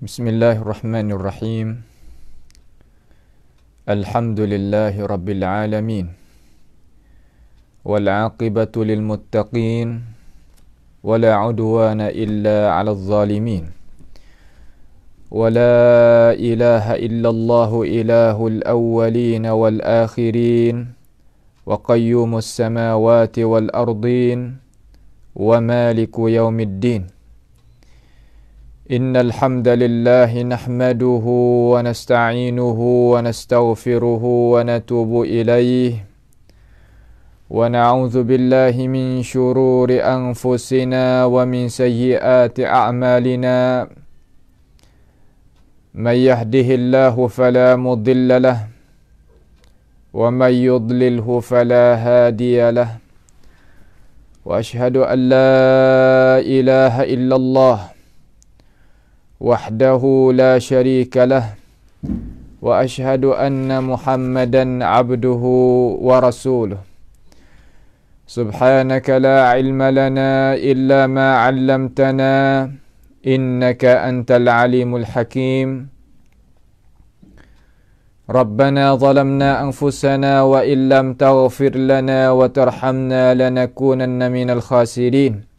Bismillahirrahmanirrahim. Alhamdulillahi rabbil alamin. Wal 'aqibatu lil muttaqin. Wala 'udwana illa 'alal zalimin. Wala ilaha illallahu ilahul awwalin wal akhirin. Wa qayyumus samawati wal ardin. Wa maliku yaumiddin. إن الحمد لله نحمده ونستعينه ونستغفره ونتوب إليه ونعوذ بالله من شرور أنفسنا ومن سيئات أعمالنا من يهده الله فلا مضل له ومن يضلله فلا هادي له وأشهد أن لا إله إلا الله وحده لا شريك له وأشهد أن محمدا عبده ورسوله سبحانك لا علم لنا إلا ما علمتنا إنك أنت العليم الحكيم ربنا ظلمنا أنفسنا وإن لم تغفر لنا وترحمنا لنكونن من الخاسرين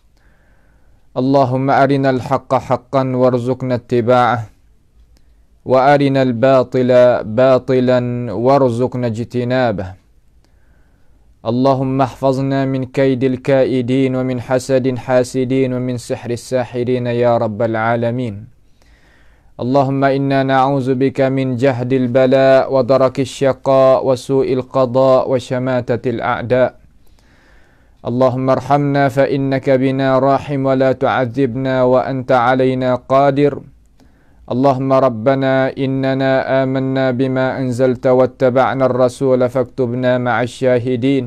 اللهم أرنا الحق حقا وارزقنا اتباعه وأرنا الباطل باطلا وارزقنا اجتنابه اللهم احفظنا من كيد الكائدين ومن حسد حاسدين ومن سحر الساحرين يا رب العالمين اللهم إنا نعوذ بك من جهد البلاء ودرك الشقاء وسوء القضاء وشماتة الأعداء اللهم ارحمنا فإنك بنا راحم ولا تعذبنا وأنت علينا قادر اللهم ربنا إننا آمنا بما أنزلت واتبعنا الرسول فاكتبنا مع الشاهدين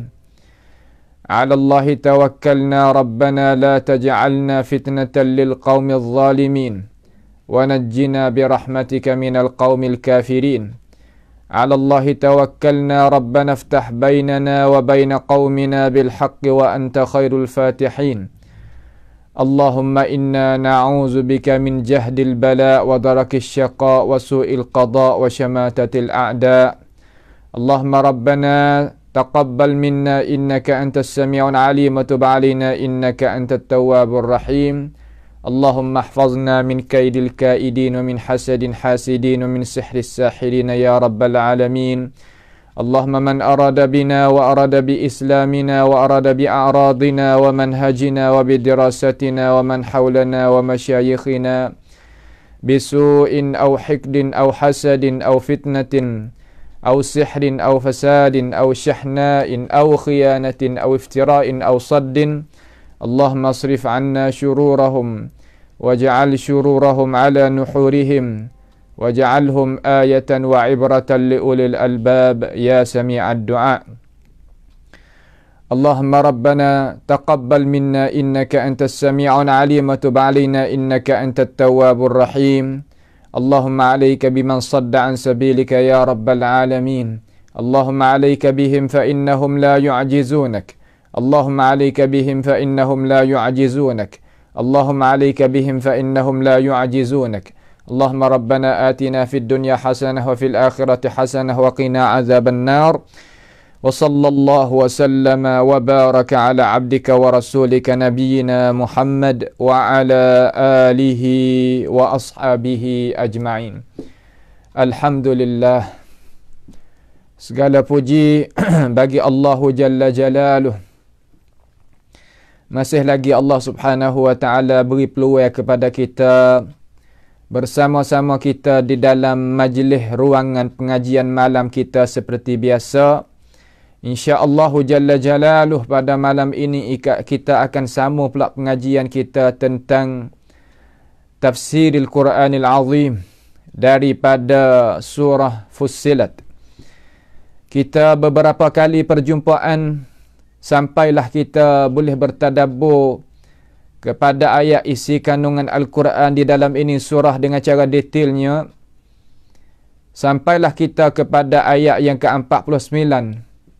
على الله توكلنا ربنا لا تجعلنا فتنة للقوم الظالمين ونجنا برحمتك من القوم الكافرين على الله توكلنا ربنا افتح بيننا وبين قومنا بالحق وأنت خير الفاتحين اللهم إنا نعوذ بك من جهد البلاء ودرك الشقاء وسوء القضاء وشماتة الأعداء اللهم ربنا تقبل منا إنك أنت السميع العليم وتب علينا إنك أنت التواب الرحيم اللهم احفظنا من كيد الكائدين ومن حسد حاسدين ومن سحر الساحرين يا رب العالمين اللهم من أراد بنا وأراد بإسلامنا وأراد بأعراضنا ومنهجنا وبدراستنا ومن حولنا ومشايخنا بسوء أو حقد أو حسد أو فتنة أو سحر أو فساد أو شحناء أو خيانة أو افتراء أو صد اللهم اصرف عنا شرورهم واجعل شرورهم على نحورهم واجعلهم آية وعبرة لأولي الألباب يا سميع الدعاء اللهم ربنا تقبل منا إنك أنت السميع العليم وتب علينا إنك أنت التواب الرحيم اللهم عليك بمن صد عن سبيلك يا رب العالمين اللهم عليك بهم فإنهم لا يعجزونك اللهم عليك بهم فإنهم لا يعجزونك اللهم عليك بهم فإنهم لا يعجزونك اللهم ربنا آتنا في الدنيا حسنة وفي الآخرة حسنة وقنا عذاب النار وصلى الله وسلم وبارك على عبدك ورسولك نبينا محمد وعلى آله وأصحابه أجمعين الحمد لله segala puji bagi Allah Jalla Jalaluh. Masih lagi Allah Subhanahu wa taala beri peluang kepada kita bersama-sama kita di dalam majlis ruangan pengajian malam kita seperti biasa. Insya-Allah Jalla Jalaluh pada malam ini kita akan sambung pula pengajian kita tentang tafsiril Quranil Azim daripada surah Fussilat. Kita beberapa kali perjumpaan sampailah kita boleh bertadabbur kepada ayat isi kandungan Al-Quran di dalam ini surah dengan cara detailnya. Sampailah kita kepada ayat yang ke-49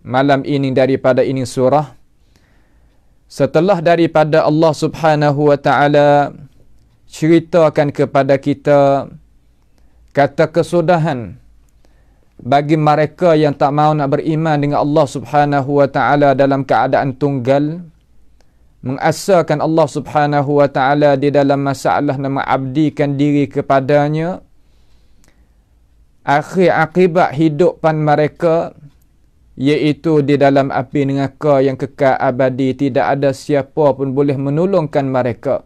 malam ini daripada ini surah. Setelah daripada Allah Subhanahu wa taala ceritakan kepada kita kata kesudahan bagi mereka yang tak mau nak beriman dengan Allah Subhanahu wa taala dalam keadaan tunggal, mengasahkan Allah Subhanahu wa taala di dalam masalah nak mengabdikan diri kepadanya, akhir akibat hidupan mereka iaitu di dalam api neraka yang kekal abadi, tidak ada siapa pun boleh menolongkan mereka.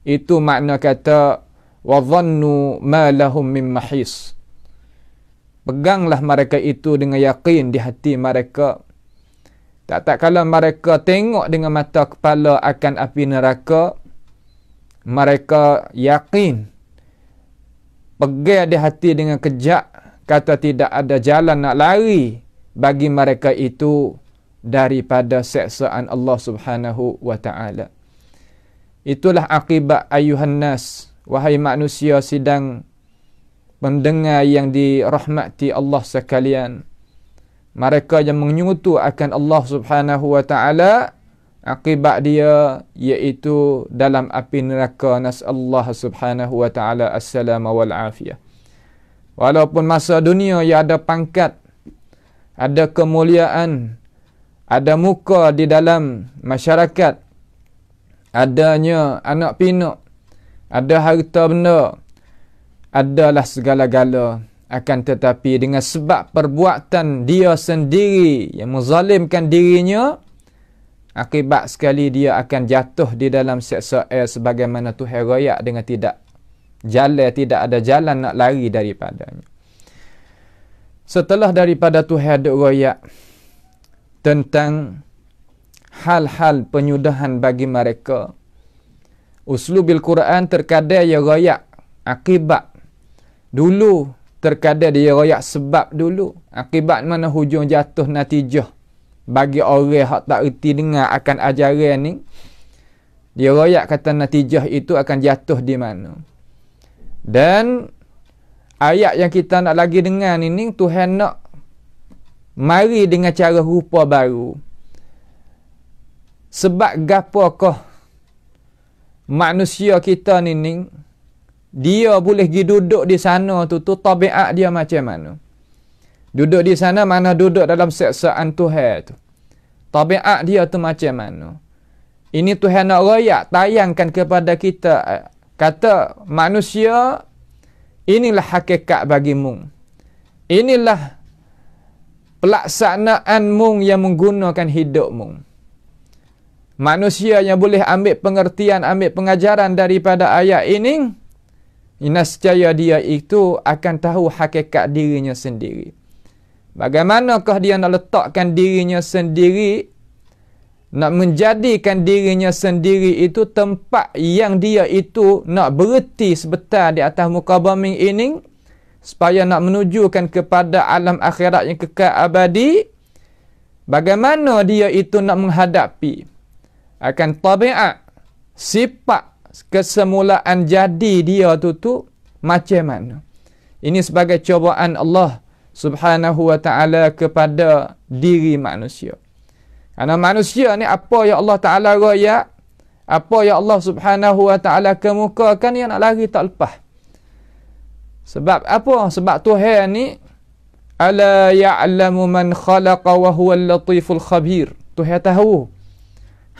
Itu makna kata wa dhannu ma lahum min mahis. Peganglah mereka itu dengan yakin di hati mereka. Tak kala mereka tengok dengan mata kepala akan api neraka, mereka yakin, pegang di hati dengan kejak, kata tidak ada jalan nak lari bagi mereka itu daripada seksaan Allah Subhanahu wa ta'ala. Itulah akibat ayuhan nas, wahai manusia sidang pendengar yang dirahmati Allah sekalian. Mereka yang menyutu akan Allah Subhanahu wa ta'ala, akibat dia iaitu dalam api neraka. Nas'allahu Subhanahu wa ta'ala as-salama wal afiyah. Walaupun masa dunia ia ada pangkat, ada kemuliaan, ada muka di dalam masyarakat, adanya anak pinak, ada harta benda, adalah segala-gala, akan tetapi dengan sebab perbuatan dia sendiri yang menzalimkan dirinya, akibat sekali dia akan jatuh di dalam seksa air sebagaimana Tuhan royak dengan tidak ada jalan nak lari daripadanya. Setelah daripada Tuhan royak tentang hal-hal penyudahan bagi mereka, uslubil Quran terkadang ia royak akibat dulu, terkadang dia royak sebab dulu. Akibat mana hujung jatuh natijah bagi orang yang tak erti dengar akan ajaran ni, dia royak kata natijah itu akan jatuh di mana. Dan ayat yang kita nak lagi dengar ni Tuhan nak mari dengan cara rupa baru. Sebab gapakah manusia kita ni dia boleh pergi duduk di sana tu tabiat dia macam mana? Duduk di sana mana duduk dalam seksaan Tuhan tu. Tabiat dia tu macam mana? Ini Tuhan nak royak, tayangkan kepada kita. Kata manusia, inilah hakikat bagi mung. Inilah pelaksanaan mung yang menggunakan hidup mung. Manusia yang boleh ambil pengertian, ambil pengajaran daripada ayat ini, nescaya dia itu akan tahu hakikat dirinya sendiri. Bagaimanakah dia nak letakkan dirinya sendiri, nak menjadikan dirinya sendiri itu tempat yang dia itu nak berhenti sebentar di atas muka bumi ini, supaya nak menunjukkan kepada alam akhirat yang kekal abadi, bagaimana dia itu nak menghadapi akan tabiat, sifat kesemulaan jadi dia tu macam mana. Ini sebagai cubaan Allah Subhanahu wa ta'ala kepada diri manusia. Karena manusia ni apa yang Allah Ta'ala royak, apa yang Allah Subhanahu wa ta'ala kemukakan, yang nak lari tak lepas. Sebab apa? Sebab Tuhan ni ala ya'lamu man khalaqa wa huwa al-latiful khabir. Tuhan tahu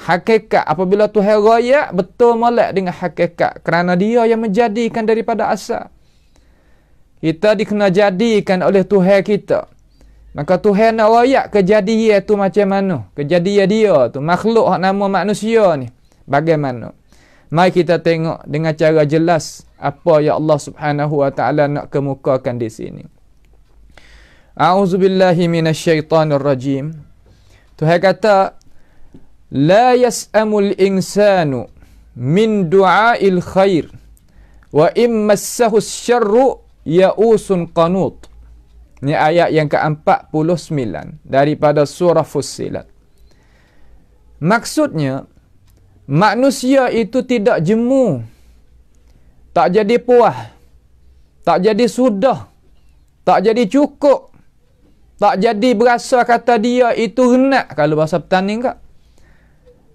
hakikat. Apabila Tuhan royak, betul molek dengan hakikat, kerana dia yang menjadikan daripada asal. Kita dikena jadikan oleh Tuhan kita. Maka Tuhan nak royak kejadian tu macam mana, kejadian dia tu, makhluk nama manusia ni bagaimana. Mari kita tengok dengan cara jelas apa yang Allah Subhanahu wa ta'ala nak kemukakan di sini. A'udzubillahi minasyaitanir rajim. Tuhan kata, la yas'amul insanu min du'ail khair wa immassahu syarru ya'usun qanut. Ini ayat yang ke-49 daripada surah Fussilat. Maksudnya, manusia itu tidak jemu, tak jadi puas, tak jadi sudah, tak jadi cukup, tak jadi berasa kata dia itu hendak, kalau bahasa petani enggak,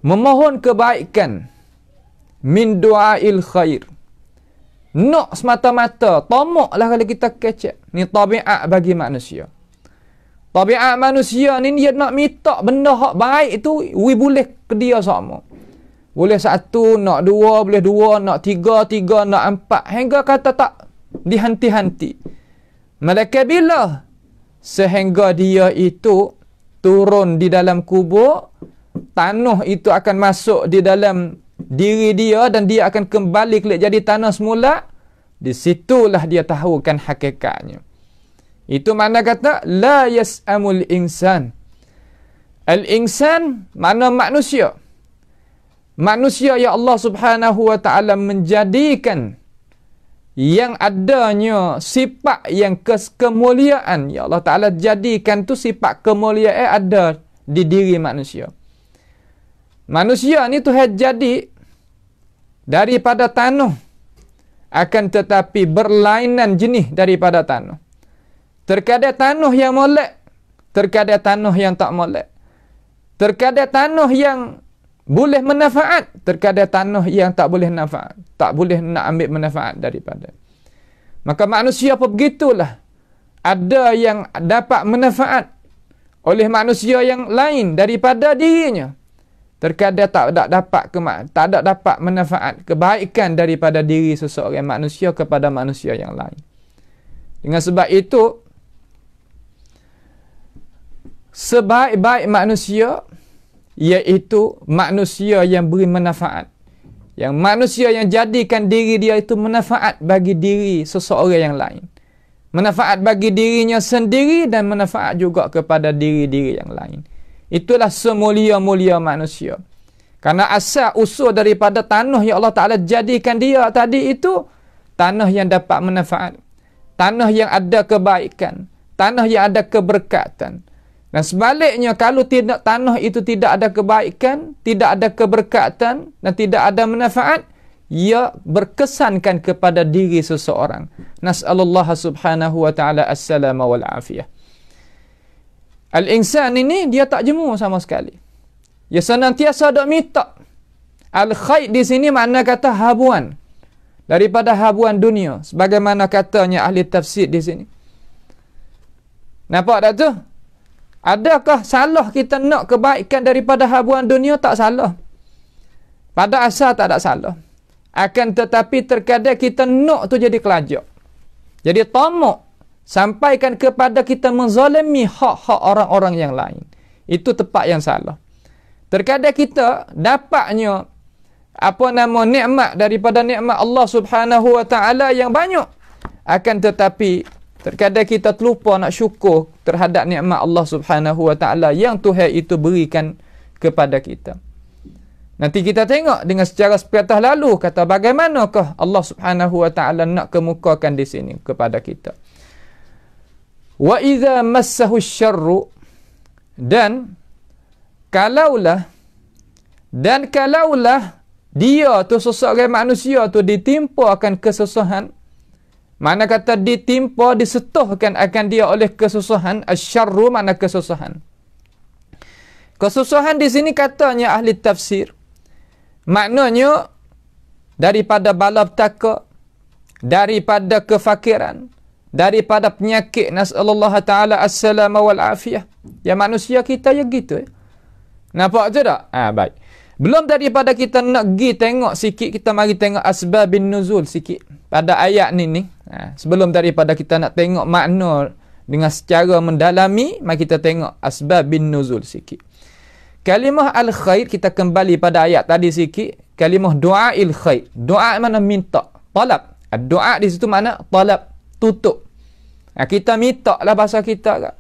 memohon kebaikan, min du'ail khair, Nak semata-mata, tamaklah kalau kita kecek. Ni tabiat bagi manusia. Tabiat manusia ni dia nak minta benda hak baik tu, boleh ke dia sama. Boleh satu, nak dua, boleh dua, nak tiga, nak empat. Hingga kata tak dihenti-henti. Malaikat bila? Sehingga dia itu turun di dalam kubur, tanah itu akan masuk di dalam diri dia dan dia akan kembali jadi tanah semula. Di situlah dia tahukan hakikatnya. Itu makna kata la yas'amul insan. Al-insan makna manusia. Manusia yang Allah Subhanahu wa taala menjadikan yang adanya sifat yang kemuliaan. Ya Allah Taala jadikan tu sifat kemuliaan ada di diri manusia. Manusia ni Tuhan jadi daripada tanah, akan tetapi berlainan jenis daripada tanah. Terkadang tanah yang molek, terkadang tanah yang tak molek. Terkadang tanah yang boleh manfaat, terkadang tanah yang tak boleh manfaat, tak boleh nak ambil manfaat daripada. Maka manusia pun begitulah. Ada yang dapat manfaat oleh manusia yang lain daripada dirinya. Terkadang tak dapat manfaat kebaikan daripada diri seseorang manusia kepada manusia yang lain. Dengan sebab itu, sebaik-baik manusia iaitu manusia yang beri manfaat. Yang manusia yang jadikan diri dia itu manfaat bagi diri seseorang yang lain. Manfaat bagi dirinya sendiri dan manfaat juga kepada diri-diri yang lain. Itulah semulia-mulia manusia. Karena asal usul daripada tanah yang Allah Ta'ala jadikan dia tadi itu, tanah yang dapat manfaat. Tanah yang ada kebaikan. Tanah yang ada keberkatan. Dan sebaliknya, kalau tidak tanah itu tidak ada kebaikan, tidak ada keberkatan dan tidak ada manfaat, ia berkesankan kepada diri seseorang. Nas'alullah subhanahu wa ta'ala as-salama wal afiyah. Al-insan ini dia tak jemu sama sekali. Dia senantiasa dok minta. Al-khair di sini makna kata habuan. Daripada habuan dunia. Sebagaimana katanya ahli tafsir di sini. Nampak tak tu? Adakah salah kita nak kebaikan daripada habuan dunia? Tak salah. Pada asal tak ada salah. Akan tetapi terkadang kita nak tu jadi kelajak. Jadi tamak. Sampaikan kepada kita menzalimi hak-hak orang-orang yang lain. Itu tepat yang salah. Terkadang kita dapatnya nikmat daripada nikmat Allah Subhanahu wa taala yang banyak. Akan tetapi terkadang kita terlupa nak syukur terhadap nikmat Allah Subhanahu wa taala yang Tuhan itu berikan kepada kita. Nanti kita tengok dengan secara sepatah lalu kata bagaimanakah Allah Subhanahu wa taala nak kemukakan di sini kepada kita. Wa idza massahu syarru, dan kalaulah dia tu seseorang manusia tu ditimpa akan kesusahan, mana kata ditimpa disetuhkan akan dia oleh kesusahan, asyarru makna kesusahan. Kesusahan di sini katanya ahli tafsir maknanya daripada bala petaka, daripada kefakiran, daripada penyakit, nas'alullah ta'ala as-salama wal afiyah. Ya manusia kita ya gitu ya. Nampak tu tak? Baik. Belum daripada kita nak pergi tengok sikit, kita mari tengok asbabin nuzul sikit pada ayat ni. Sebelum daripada kita nak tengok makna dengan secara mendalami, mari kita tengok asbabin nuzul sikit. Kalimah al-khair, kita kembali pada ayat tadi sikit. Kalimah du'ail khair. Doa mana minta, talab. Doa di situ mana talab, tutup. Kita minta lah bahasa kita kan.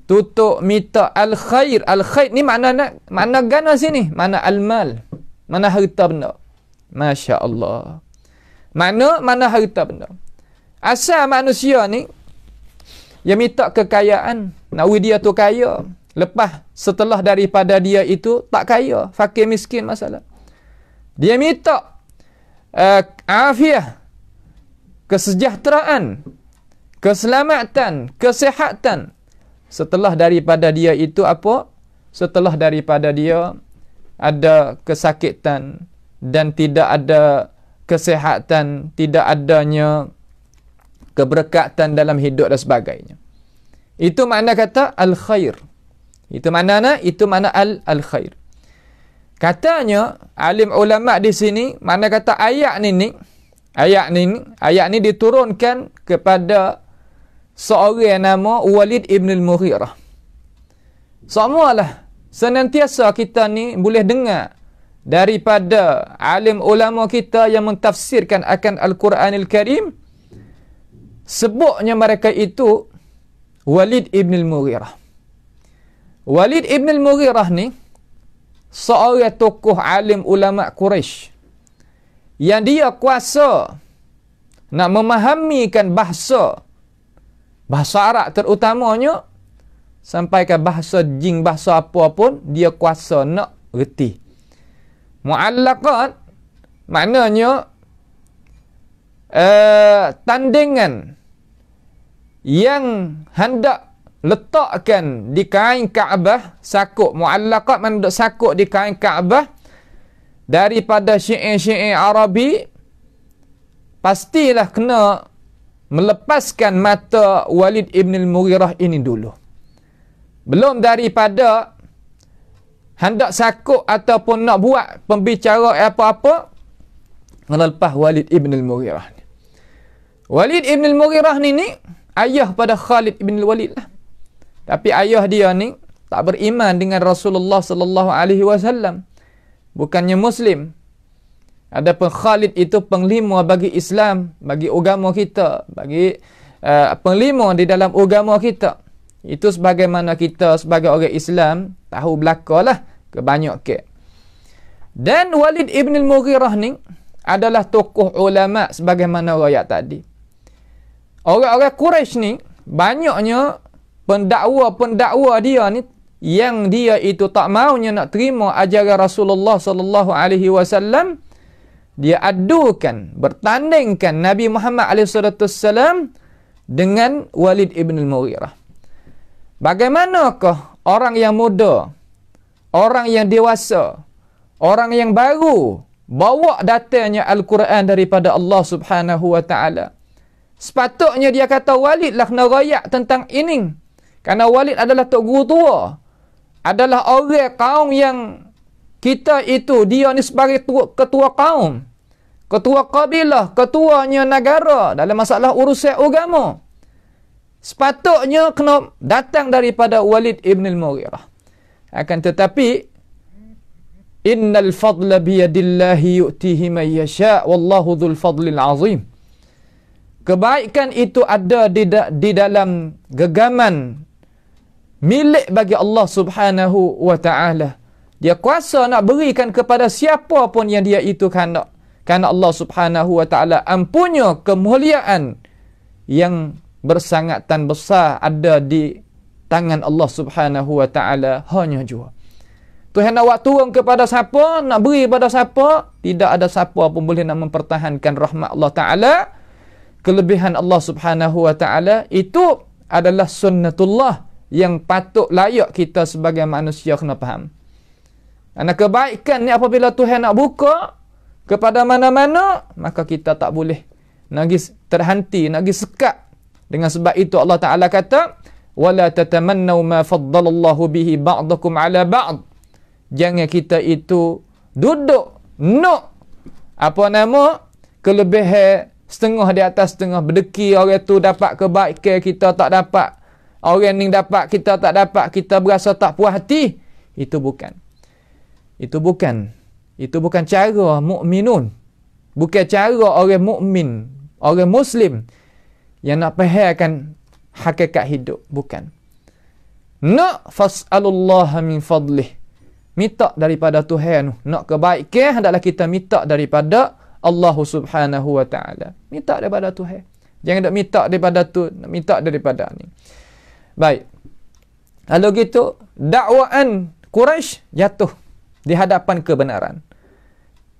Tutup, minta al-khair. Al-khair ni mana gana sini? Mana al-mal. Mana harta benda. Masya Allah. Mana harta benda. Asal manusia ni, dia minta kekayaan. Nawi dia tu kaya. Lepas setelah daripada dia itu tak kaya. Fakir miskin masalah. Dia minta afiah. Kesejahteraan. Keselamatan, kesihatan. Setelah daripada dia itu apa? Setelah daripada dia ada kesakitan dan tidak ada kesihatan, tidak adanya keberkatan dalam hidup dan sebagainya. Itu makna kata al-khair. Itu makna al-khair. Katanya alim ulama di sini makna kata ayat ni diturunkan kepada seorang yang nama Walid ibn al-Mughirah. Semualah senantiasa kita ni boleh dengar daripada alim ulama kita yang mentafsirkan akan Al-Quranil Karim, sebutnya mereka itu Walid ibn al-Mughirah. Walid ibn al-Mughirah ni seorang tokoh alim ulama Quraisy yang dia kuasa nak memahamikan bahasa Arab terutamanya, sampai ke bahasa jin, bahasa apa pun dia kuasa nak reti. Mu'allaqat maknanya tandingan yang hendak letakkan di kain Kaabah, sakuk. Mu'allaqat maknanya sakuk di kain Kaabah daripada syair-syair Arabi, pastilah kena melepaskan mata Walid ibn al-Mughirah ini dulu. Belum daripada hendak sakuk ataupun nak buat pembicara apa-apa, melepas Walid ibn al-Mughirah ni. Walid ibn al-Mughirah ni ayah pada Khalid ibn al-Walid lah. Tapi ayah dia ni tak beriman dengan Rasulullah sallallahu alaihi wasallam. Bukannya Muslim. Adapun Khalid itu penglima bagi Islam, bagi agama kita, bagi penglima di dalam agama kita. Itu sebagaimana kita sebagai orang Islam tahu belakalah kebanyakan. Dan Walid ibn al-Mughirah ni adalah tokoh ulama sebagaimana ayat tadi. Orang-orang Quraisy ni banyaknya pendakwa dia ni yang dia itu tak maunya nak terima ajaran Rasulullah sallallahu alaihi wasallam. Dia adukan, bertandingkan Nabi Muhammad SAW dengan Walid ibn al-Mughirah. Bagaimanakah orang yang muda, orang yang dewasa, orang yang baru bawa datanya Al-Quran daripada Allah Subhanahu wa taala? Sepatutnya dia kata Walid lah kena rayak tentang ini. Kerana Walid adalah tok guru tua, adalah orang kaum yang kita itu, dia ni sebagai ketua kaum, ketua kabilah, ketuanya negara dalam masalah urusan agama. Sepatutnya kena datang daripada Walid ibn al-Mughirah. Akan tetapi innal fadla biyadillahi yu'tihi man yasha' wallahu dzul fadlil azim. Kebaikan itu ada di dalam genggaman milik bagi Allah Subhanahu wa taala. Dia kuasa nak berikan kepada siapa pun yang dia itu kehendak. Kerana Allah Subhanahu wa taala ampunya kemuliaan yang bersangatan besar ada di tangan Allah Subhanahu wa taala hanya jua. Tuhan nak buat turun kepada siapa, nak beri pada siapa, tidak ada siapa pun boleh nak mempertahankan rahmat Allah taala. Kelebihan Allah Subhanahu wa taala itu adalah sunnatullah yang patut layak kita sebagai manusia kena faham. Karena kebaikan ni apabila Tuhan nak buka kepada mana-mana, maka kita tak boleh nak terhenti, nak sekat. Dengan sebab itu Allah Ta'ala kata, وَلَا تَتَمَنَّوْا مَا فَضَّلَ اللَّهُ بِهِ بَعْضَكُمْ عَلَى بَعْضٍ. Jangan kita itu duduk nak kelebihan setengah di atas setengah, berdeki orang tu dapat kebaikan kita tak dapat, orang ni dapat kita tak dapat, kita berasa tak puas hati. Itu bukan cara mukminun, bukan cara orang mukmin, orang Muslim yang nak fahamkan hakikat hidup. Bukan. Nak fas'alullaha min fadlih, minta daripada Tuhan. Nak kebaikan hendaklah kita minta daripada Allah Subhanahu wa taala. Minta daripada Tuhan. Jangan nak minta daripada tu, nak minta daripada ni. Baik. Kalau gitu, dakwaan Quraisy jatuh di hadapan kebenaran.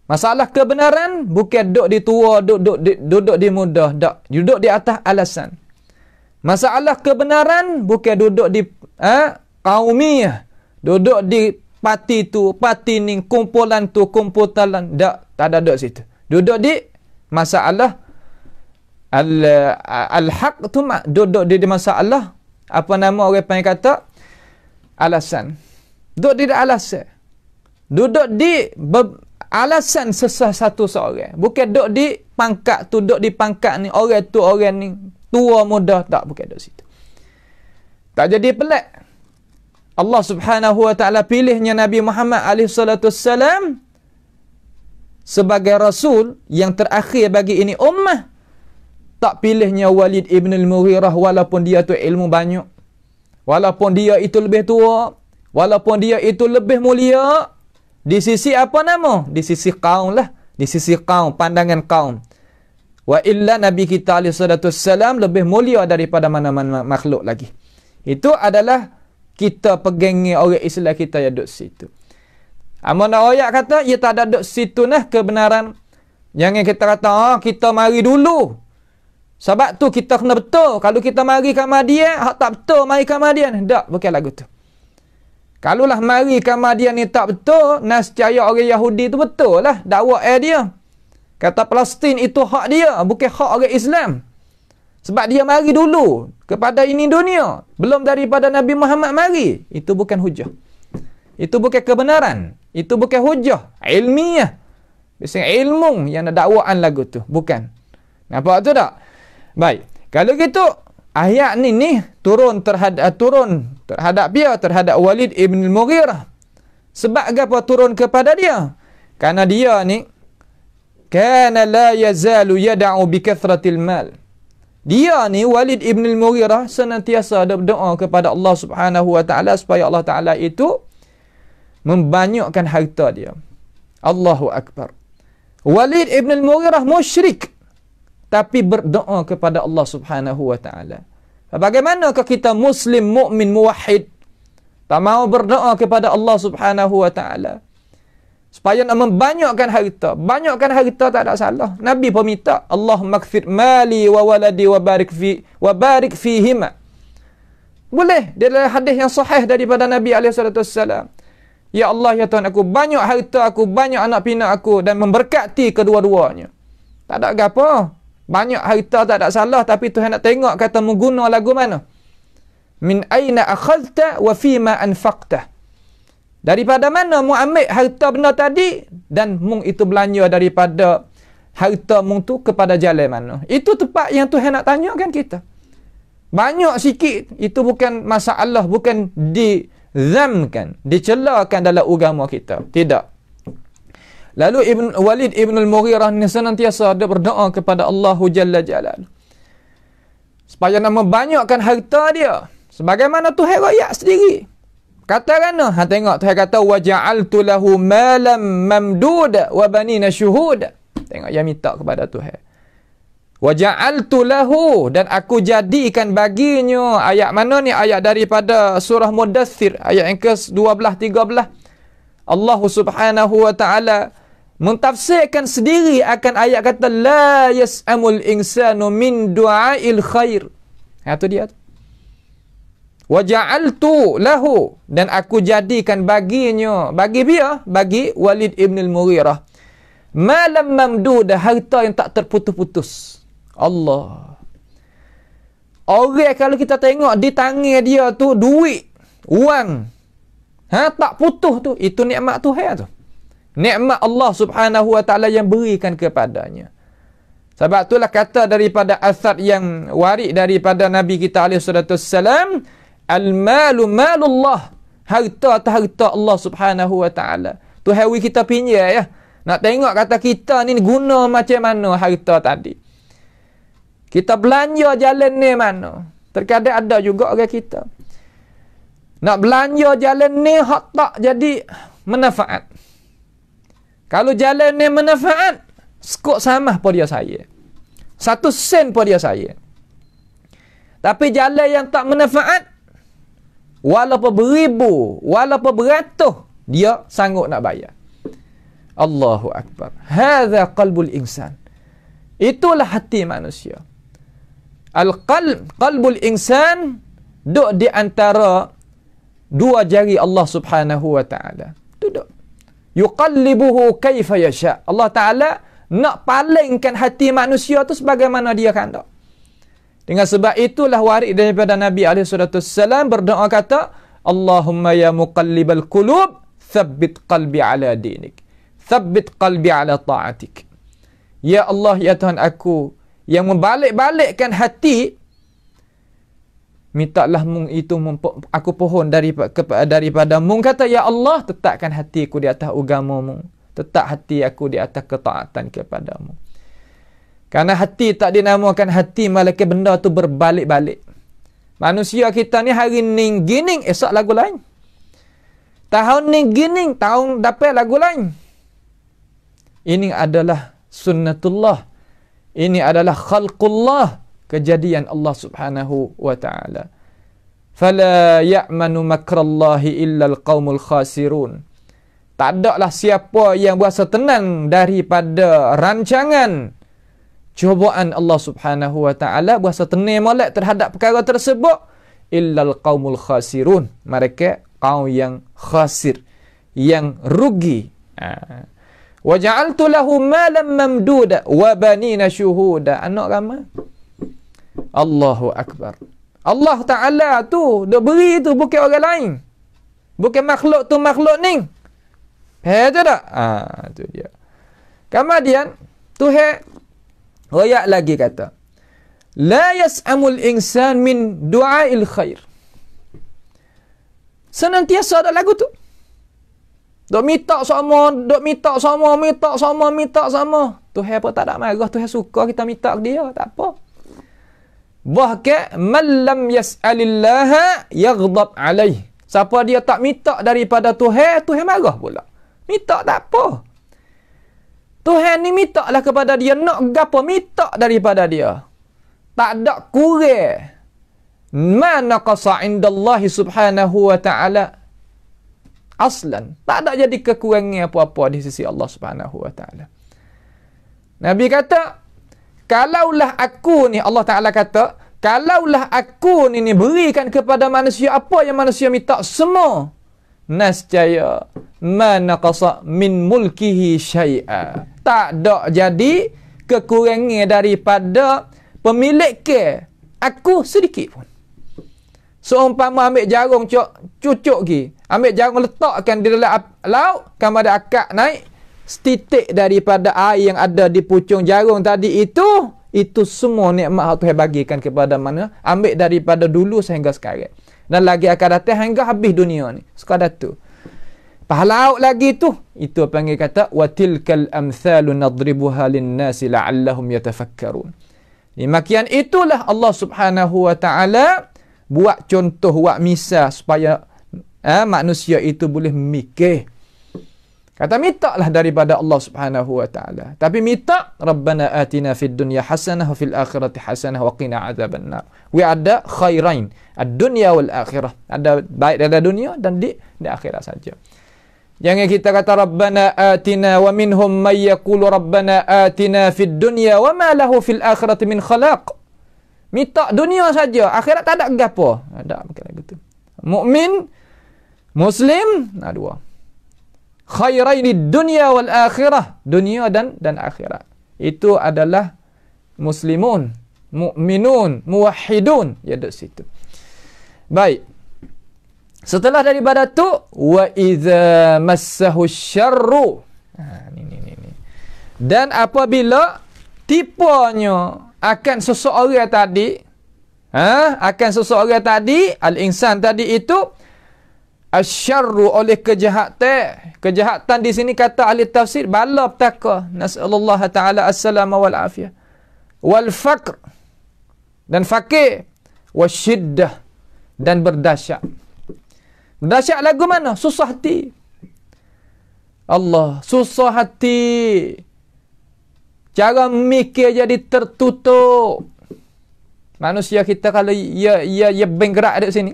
Masalah kebenaran bukan duduk di tua, duduk di muda, duduk di atas alasan. Masalah kebenaran bukan duduk di kaumiyah, duduk di parti tu, parti ni, kumpulan tu, kumpulan, tak ada duduk situ. Duduk di masalah al-haq tu duduk di masalah apa nama orang panggil kata alasan. Duduk di alasan. Duduk di alasan satu seorang. Bukan duduk di pangkat tu, duduk di pangkat ni orang tu orang ni tua muda, tak, bukan duduk situ. Tak jadi pelik. Allah Subhanahu wa taala pilihnya Nabi Muhammad alaihi salatu wassalam sebagai rasul yang terakhir bagi ini ummah. Tak pilihnya Walid ibn al-Mughirah walaupun dia tu ilmu banyak, walaupun dia itu lebih tua, walaupun dia itu lebih mulia di sisi apa nama? Di sisi kaum lah, di sisi kaum, pandangan kaum. Wa illa Nabi kita alaihi salatu wassalam lebih mulia daripada mana-mana makhluk lagi. Itu adalah kita pegangi orang Islam kita yang duduk situ. Amanah ayat kata, ia tak ada duduk situ nah kebenaran. Jangan kita kata, kita mari dulu. Sebab tu kita kena betul. Kalau kita mari ke Madian, hak tak betul mari ke Madian. Tak, bukan lagu tu. Kalulah mari ke Madian ni tak betul, nascaya orang Yahudi tu betul lah. Dakwah dia. Kata Palestin itu hak dia, bukan hak orang Islam. Sebab dia mari dulu kepada ini dunia. Belum daripada Nabi Muhammad mari. Itu bukan hujah. Itu bukan kebenaran. Itu bukan hujah. Ilmiah. Biasanya ilmu yang ada dakwaan lagu tu. Bukan. Nampak tu tak? Baik. Kalau gitu, ayat ni turun terhadap dia, terhadap Walid ibn al-Mughirah. Sebab apa turun kepada dia? Karena dia ni kana la yazalu yad'u bi kathratil mal. Dia ni Walid ibn al-Mughirah senantiasa berdoa kepada Allah Subhanahu wa taala supaya Allah Taala itu membanyakkan harta dia. Allahu akbar. Walid ibn al-Mughirah musyrik tapi berdoa kepada Allah Subhanahu wa taala. Bagaimanakah kita muslim, mukmin, muwahhid tak mau berdoa kepada Allah Subhanahu wa taala supaya nak membanyakkan harta. Banyakkan harta tak ada salah. Nabi pun minta, Allahumma kthir mali wa waladi wa barik fihima. Boleh. Dia adalah hadis yang sahih daripada Nabi SAW. Ya Allah, ya Tuhan aku, banyak harta aku, banyak anak pinak aku dan memberkati kedua-duanya. Tak ada apa. Banyak harta tak ada salah, tapi Tuhan nak tengok kata mengguna lagu mana. Min aina akhadta wa fima anfaqta. Daripada mana mu ambil harta benda tadi dan mung itu belanja daripada harta mung tu kepada jalan mana. Itu tempat yang Tuhan nak tanyakan kita. Banyak sikit itu bukan masalah, bukan dizamkan, dicelakan dalam agama kita. Tidak. Lalu Walid ibn al-Mughirah ni senantiasa ada berdoa kepada Allah Jalla Jalal supaya nak membanyakkan harta dia. Sebagaimana Tuhan rakyat sendiri. Katakan tengok Tuhan kata waja'altu lahu malam mamduda wa banina syuhuda. Tengok yang minta kepada Tuhan. Waja'altu lahu, dan aku jadikan baginya. Ayat mana ni? Ayat daripada surah Mudaththir, ayat yang ke-12 13. Allah Subhanahu wa taala mentafsirkan sendiri akan ayat kata la yas'amul insanu min du'ail khair. Itu dia tu. Waja'altu lahu, dan aku jadikan baginya, bagi dia, bagi Walid ibn al-Mughirah, malam mamdudah, harta yang tak terputus-putus. Allah. Orang kalau kita tengok di tangan dia tu duit, wang, tak putus tu, itu nikmat Tuhan tu. Nikmat Allah Subhanahu wa taala yang berikan kepadanya. Sebab itulah kata daripada asar yang warid daripada Nabi kita alaihi salatu wassalam, al-malu malullah. Harta Allah Subhanahu wa taala. Tuhan kita pinjam ya. Nak tengok kata kita ni guna macam mana harta tadi. Kita belanja jalan ni mana. Terkadang ada juga orang kita nak belanja jalan ni hak tak jadi manfaat. Kalau jalan ni manfaat, skop sama pun dia saya. 1 sen pun dia saya. Tapi jalan yang tak manfaat, walaupun beribu, walaupun beratus, dia sanggup nak bayar. Allahu Akbar. Hadza qalbul insan. Itulah hati manusia. Qalbul insan duduk di antara dua jari Allah Subhanahu wa taala. Duduk. Yuqallibuhu kaifa yasha. Allah Taala nak palingkan hati manusia tu sebagaimana dia kandak. Dengan sebab itulah warid daripada Nabi SAW berdoa kata, Allahumma ya muqallibal qulub, thabbit qalbi ala dinik. Thabbit qalbi ala ta'atik. Ya Allah, ya Tuhan aku, yang membalik-balikkan hati, mintalah mung itu aku pohon daripada mung. Kata, ya Allah, tetapkan hatiku di atas agamamu. Tetap hati aku di atas ketaatan kepadamu. Karena hati tak dinamakan hati, malaikat benda tu berbalik-balik. Manusia kita ni hari ni gining, esok lagu lain. Tahun ni gining, tahun dapat lagu lain. Ini adalah sunnatullah. Ini adalah khalqullah. Kejadian Allah subhanahu wa ta'ala. Fala ya'manu makrallahi illa al-qawmul khasirun. Tak ada lah siapa yang berasa tenang daripada rancangan cubaan Allah subhanahu wa ta'ala, berasa tenang molek terhadap perkara tersebut, illal qaumul khasirun, mereka kaum yang khasir, yang rugi. Wa ja'altu lahu malam mamduda wa banina syuhuda. Anak ramai. Allahu akbar. Allah ta'ala tu dia beri tu, bukan orang lain, bukan makhluk tu makhluk ni. Tu tak? Tu dia. Kemudian Tuhan royak lagi kata, la yas'amul insan min du'ail khair. Senantiasa ada lagu tu. Dok minta sama. Tuhan apa tak ada marah, Tuhan suka kita minta ke dia, tak apa. Bahkan man lam yas'alillaha yaghdab alaih. Siapa dia tak minta daripada Tuhan, Tuhan marah pula. Minta tak apa. Tuhan ni minta lah kepada dia, nak gapo minta daripada dia. Tak ada kurang. Ma naqasa indallahi subhanahu wa ta'ala aslan. Tak ada jadi kekurangan apa-apa di sisi Allah subhanahu wa ta'ala. Nabi kata, kalaulah aku ni, Allah Ta'ala kata, kalaulah aku ni berikan kepada manusia apa yang manusia minta semua, nascaya ma naqasa min mulkihi syai'a. Tak ada jadi kekurangan daripada pemilik ke aku sedikit pun. Seumpama ambil jarum cucuk ki, ambil jarum letakkan di dalam laut, kemudian akak naik setitik daripada air yang ada di pucung jarum tadi itu semua nikmat Tuhan bagikan kepada mana, ambil daripada dulu sehingga sekarang, dan lagi akan datang hingga habis dunia ni sekadar tu. Pahala lagi tu, itu panggil kata wa tilkal amthalu nadribuha lin-nasi la'allahum yatafakkarun. Demikian itulah Allah Subhanahu wa taala buat contoh, buat misal supaya manusia itu boleh mikir. Kata mintalah daripada Allah Subhanahu wa taala. Tapi minta Rabbana atina fid dunya hasanah wa fil akhirati hasanah wa qina adzabannar. Wa ada khairain, ad-dunya wal akhirah. Ada baik dalam dunia dan di akhirat saja. Jangan kita kata Rabbana atina wa minhum may yaqulu Rabbana atina fid dunya wa ma lahu fil akhirati min khalaq. Minta dunia saja, akhirat tak ada gapo. Ada macam gitu. Mukmin, muslim, dua. Khairaini dunya wal akhirah, dunia dan akhirat. Itu adalah muslimun, mukminun, muwahhidun, ya di situ. Baik. Setelah daripada tu, wa idza massahu syarru. Ni. Dan apabila tipanya akan seseorang tadi, al-insan tadi itu asyarru oleh kejahatan di sini kata ahli tafsir bala petaka, nasallallahu taala as-salama wal afiyah, wal faqr dan fakir, wasyiddah dan berdahsyat. Berdahsyat lagu mana? Susah hati. Allah, susah hati. Cara mikir jadi tertutup. Manusia kita kalau ia bergerak di sini,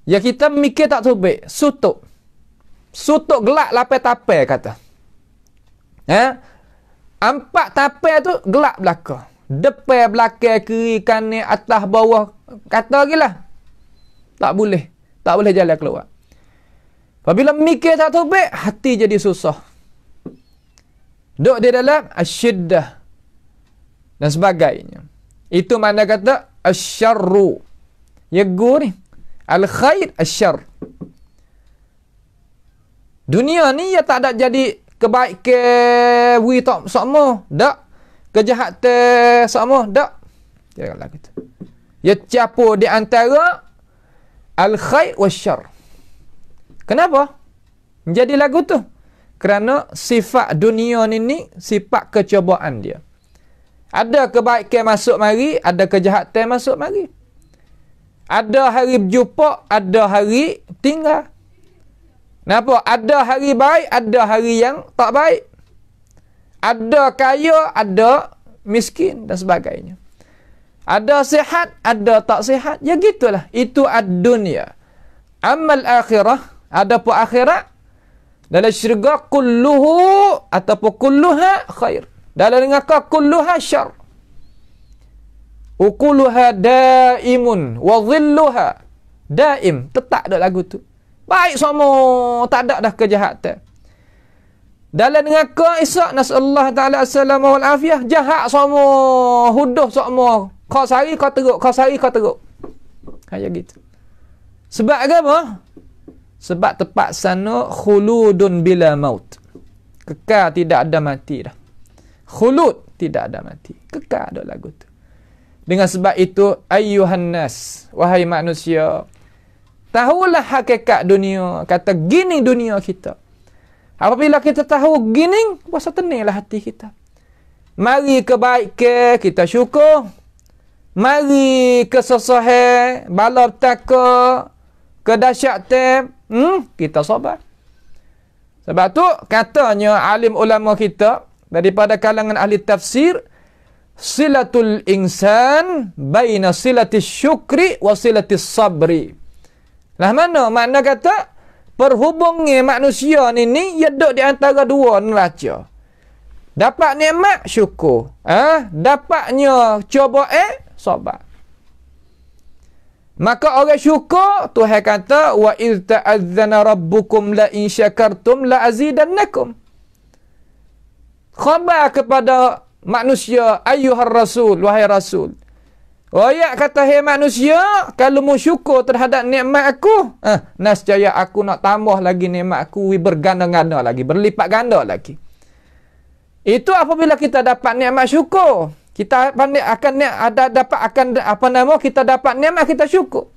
ya kita mikir tak terbaik, sutuk gelap lapai tapai kata. Empat tapai tu gelap belakang, depan belakang kiri kanan atas bawah, kata gilah tak boleh jalan keluar. Apabila mikir tak terbaik, hati jadi susah. Duk di dalam asyiddah dan sebagainya. Itu makna kata asyarru. Ya gu ni. Al-khair asyar. Dunia ni ya tak ada jadi kebaikan wi tak sama. Tak. Kejahatan sama. Tak. Janganlah gitu. Ya campur di antara al-khair wasyar. Kenapa? Menjadi lagu tu. Kerana sifat dunia ni sifat kecobaan dia. Ada kebaikan masuk mari, ada kejahatan masuk mari. Ada hari berjumpa, ada hari tinggal. Kenapa? Ada hari baik, ada hari yang tak baik. Ada kaya, ada miskin dan sebagainya. Ada sihat, ada tak sihat. Ya gitulah. Itu ad-dunya. Amal akhirah, adapun akhirat, dalam syurga kulluhu ataupun kulluha khair. Dalam neraka kulluha syar. Ukuluha daimun wa dhilluha daim. Tetap dak lagu tu. Baik semua, tak ada dah kejahatan. Dalam neraka Isa nasallahu taala assalamu wal afiyah, jahat semua, huduh semua. Kau sari kau teruk, kau sari kau teruk. Kayak gitu. Sebab apa? Sebab tepat sana khuludun bila maut. Kekal tidak ada mati dah. Khulud tidak ada mati. Kekal ada lagu tu. Dengan sebab itu ayyuhan nas, wahai manusia, tahulah hakikat dunia. Kata gini dunia kita. Apabila kita tahu gini, puasa tenanglah hati kita. Mari kebaikan kita syukur. Mari kesusahan, bala petaka, kedahsyatan, kita sabar. Sebab tu katanya alim ulama kita daripada kalangan ahli tafsir, silatul insan baina silatis syukri wa silatis sabri. Lah mana makna kata perhubungan manusia ni ya duduk di antara dua neraca. Dapat nikmat syukur, dapatnya cobaan sabar. Maka orang syukur, Tuhan kata wa iz ta'azzana rabbukum la in syakartum la azidannakum. Khabar kepada manusia, ayyuhar rasul, wahai rasul. Ayat kata, hai manusia, kalau mu syukur terhadap nikmat aku, nascaya aku nak tambah lagi nikmat aku, berganda-ganda lagi, berlipat ganda lagi. Itu apabila kita dapat nikmat syukur. Kita kita dapat nikmat, kita syukur.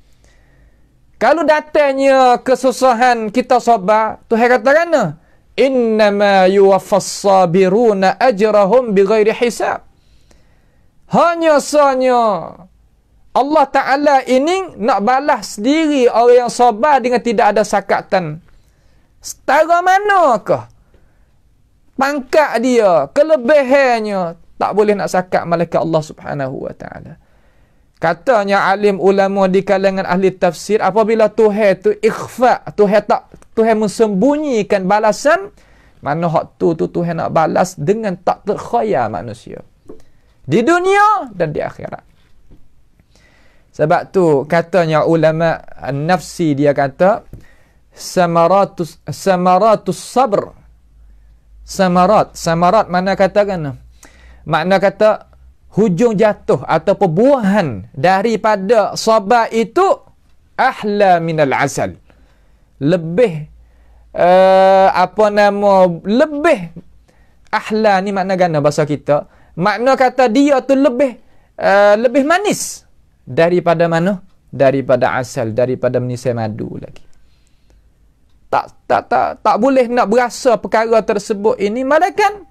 Kalau datangnya kesusahan, kita sabar. Tuhan katakan, innama yuwaffas sabiruna ajrahum bighairi hisab. Hanya sahaja Allah Ta'ala ini nak balas sendiri orang yang sabar dengan tidak ada sakatan. Setara manakah pangkat dia, kelebihannya, tak boleh nak sakat malaikat Allah Subhanahu wa Ta'ala. Katanya alim ulama di kalangan ahli tafsir, apabila Tuhan tu ikhfa, Tuhan mensembunyikan balasan, mana hak tu Tuhan nak balas dengan tak terkhayal manusia di dunia dan di akhirat. Sebab tu katanya ulama nafsi, dia kata samaratus sabr. Samarat mana katakan? Makna kata hujung jatuh atau perbuahan daripada sabar itu ahla minal asal. Lebih lebih ahla ni makna gana bahasa kita. Makna kata dia tu lebih manis daripada mana? Daripada asal, daripada menisai madu lagi. Tak boleh nak berasa perkara tersebut ini, malaikat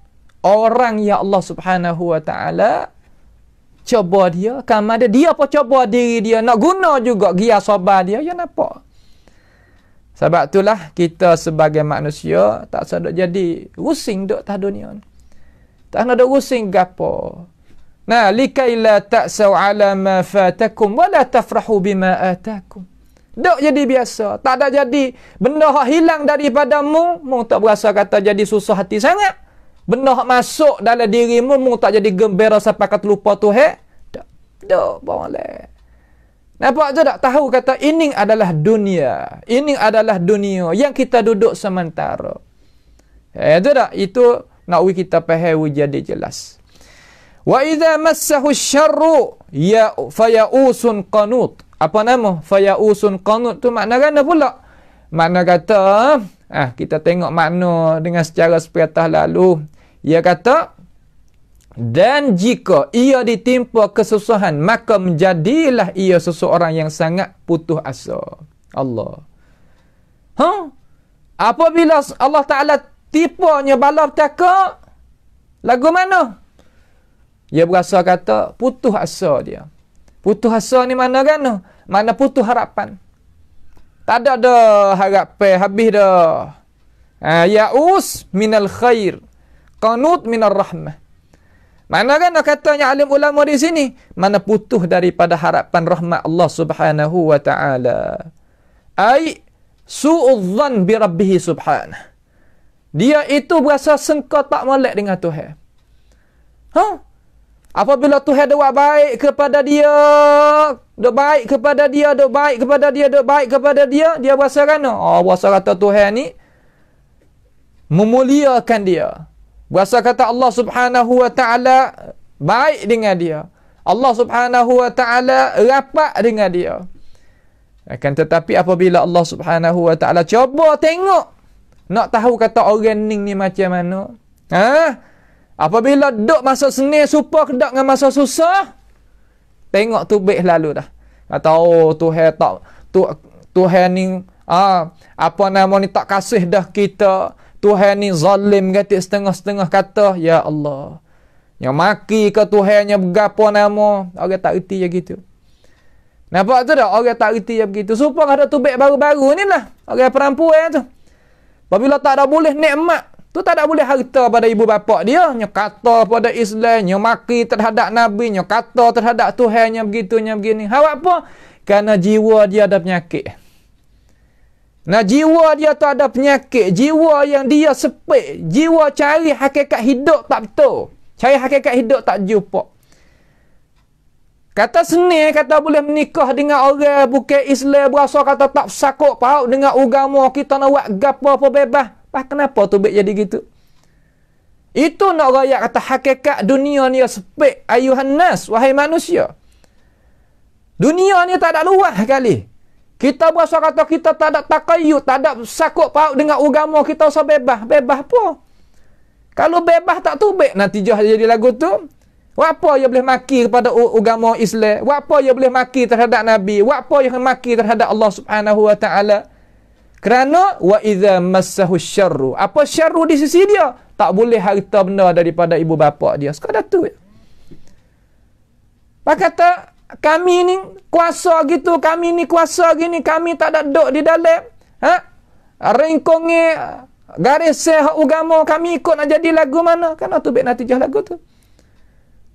orang yang Allah Subhanahu wa Ta'ala coba dia, kamar dia pun coba diri dia, nak guna juga gia sabar dia, ya nampak. Sebab itulah kita sebagai manusia tak sadar jadi rusing duk atas dunia ni. Tak nak rusing gapo. Nah, likaila ta'sau ala ma fatakum wa la tafrahu bima atakum. Duk jadi biasa, tak ada jadi benda hak hilang daripadamu, mu tak berasa kata jadi susah hati sangat. Benda hak masuk dalam dirimu, mu tak jadi gembira sampai kata lupa Tuhan. Duk boleh. Nampak tu tak? Tahu kata ini adalah dunia. Ini adalah dunia yang kita duduk sementara. Itu tak? Itu nak kita faham jadi jelas. Wa idza massahu syarru ya fayausun qanut. Apa nama? Fayausun qanut tu makna gana pula. Makna kata, kita tengok makna dengan secara sepatah lalu. Ia kata, dan jika ia ditimpa kesusahan, maka menjadilah ia seseorang yang sangat putus asa. Allah. Apabila Allah Ta'ala tipanya bala petaka, lagu mana? Dia berasa kata, putus asa dia. Putus asa ni mana kan? Mana putus harapan. Tak ada dah harapan, habis dah. Ya'us minal khair, qanut minal rahmah. Mana kan katanya alim ulama di sini? Mana putus daripada harapan rahmat Allah Subhanahu wa ta'ala. Ai su'udzan bi rabbih subhanah. Dia itu berasa sengka tak molek dengan Tuhan. Apabila Tuhan dah buat baik kepada dia, dah baik kepada dia, dah baik kepada dia, dah baik kepada dia, dia berasa kan? Berasa kata Tuhan ni memuliakan dia. Berasa kata Allah Subhanahu wa ta'ala baik dengan dia. Allah Subhanahu wa ta'ala rapat dengan dia. Akan tetapi apabila Allah Subhanahu wa ta'ala cuba tengok, nak tahu kata orang ni macam mana? Apabila duduk masa senang supaya kedak dengan masa susah, tengok tubik lalu dah. Kata Tuhan tak Tuhan ni apa nama ni tak kasih dah kita. Tuhan ni zalim kata setengah-setengah kata, ya Allah. Yang maki ke Tuhannya bergapo nama, orang tak erti je gitu. Nampak tu dah, orang tak erti je begitu. Supaya ada tubik baru-baru ni lah, orang perempuan tu. Apabila tak ada boleh nikmat, tu tak ada boleh harta pada ibu bapa dia, nya kata pada Islam, nya maki terhadap Nabi, nya kata terhadap Tuhannya begitunya begini. Hak apa? Kerana jiwa dia ada penyakit. Nah, jiwa dia tu ada penyakit, jiwa yang dia sepik, jiwa cari hakikat hidup tak betul. Cari hakikat hidup tak jumpa. Kata senang kata boleh menikah dengan orang bukan Islam, berasa kata tak sakut paut dengan agama kita nak buat gapo apa bebas. Kenapa tu baik jadi gitu? Itu nak rakyat kata hakikat dunia ni sepik, ayuhan nas, wahai manusia. Dunia ni tak ada luas kali. Kita berasa kata kita tak ada takayut, tak ada sakut paut dengan agama kita usah bebas. Bebas apa? Kalau bebas tak tubik, natijah jadi lagu tu. Apa yang boleh maki kepada agama Islam? Apa yang boleh maki terhadap Nabi? Apa yang maki terhadap Allah Subhanahu wa ta'ala? Kerana wa idza massahu syarru. Apa syarru di sisi dia? Tak boleh harta benda daripada ibu bapa dia. Sekadar tu. Pak kata kami ni kuasa gitu, kami ni kuasa gini, kami tak ada duduk di dalam ringkongi garis agama, kami ikut nak jadi lagu mana? Kan tu baik natijah lagu tu.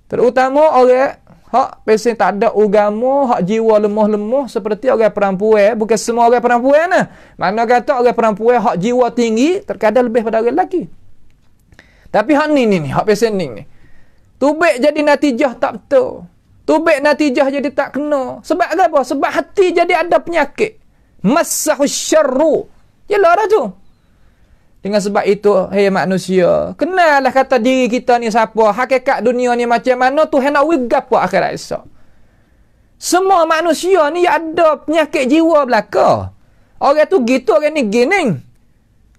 Terutama orang hak pesen tak ada agama, hak jiwa lemah-lemah seperti orang perempuan, bukan semua orang perempuan nah. Mana kata orang perempuan hak jiwa tinggi terkadang lebih pada orang lelaki. Tapi hak ni hak pesen ni. Tubik jadi natijah tak betul. Tubik natijah jadi tak kena. Sebab apa? Sebab hati jadi ada penyakit. Massahu syarru. Jelah dah tu. Dengan sebab itu, hei manusia, kenallah kata diri kita ni siapa, hakikat dunia ni macam mana, Tuhan nak wigap apa akhirat esok. Semua manusia ni ada penyakit jiwa belaka. Orang tu gitu, orang ni gini.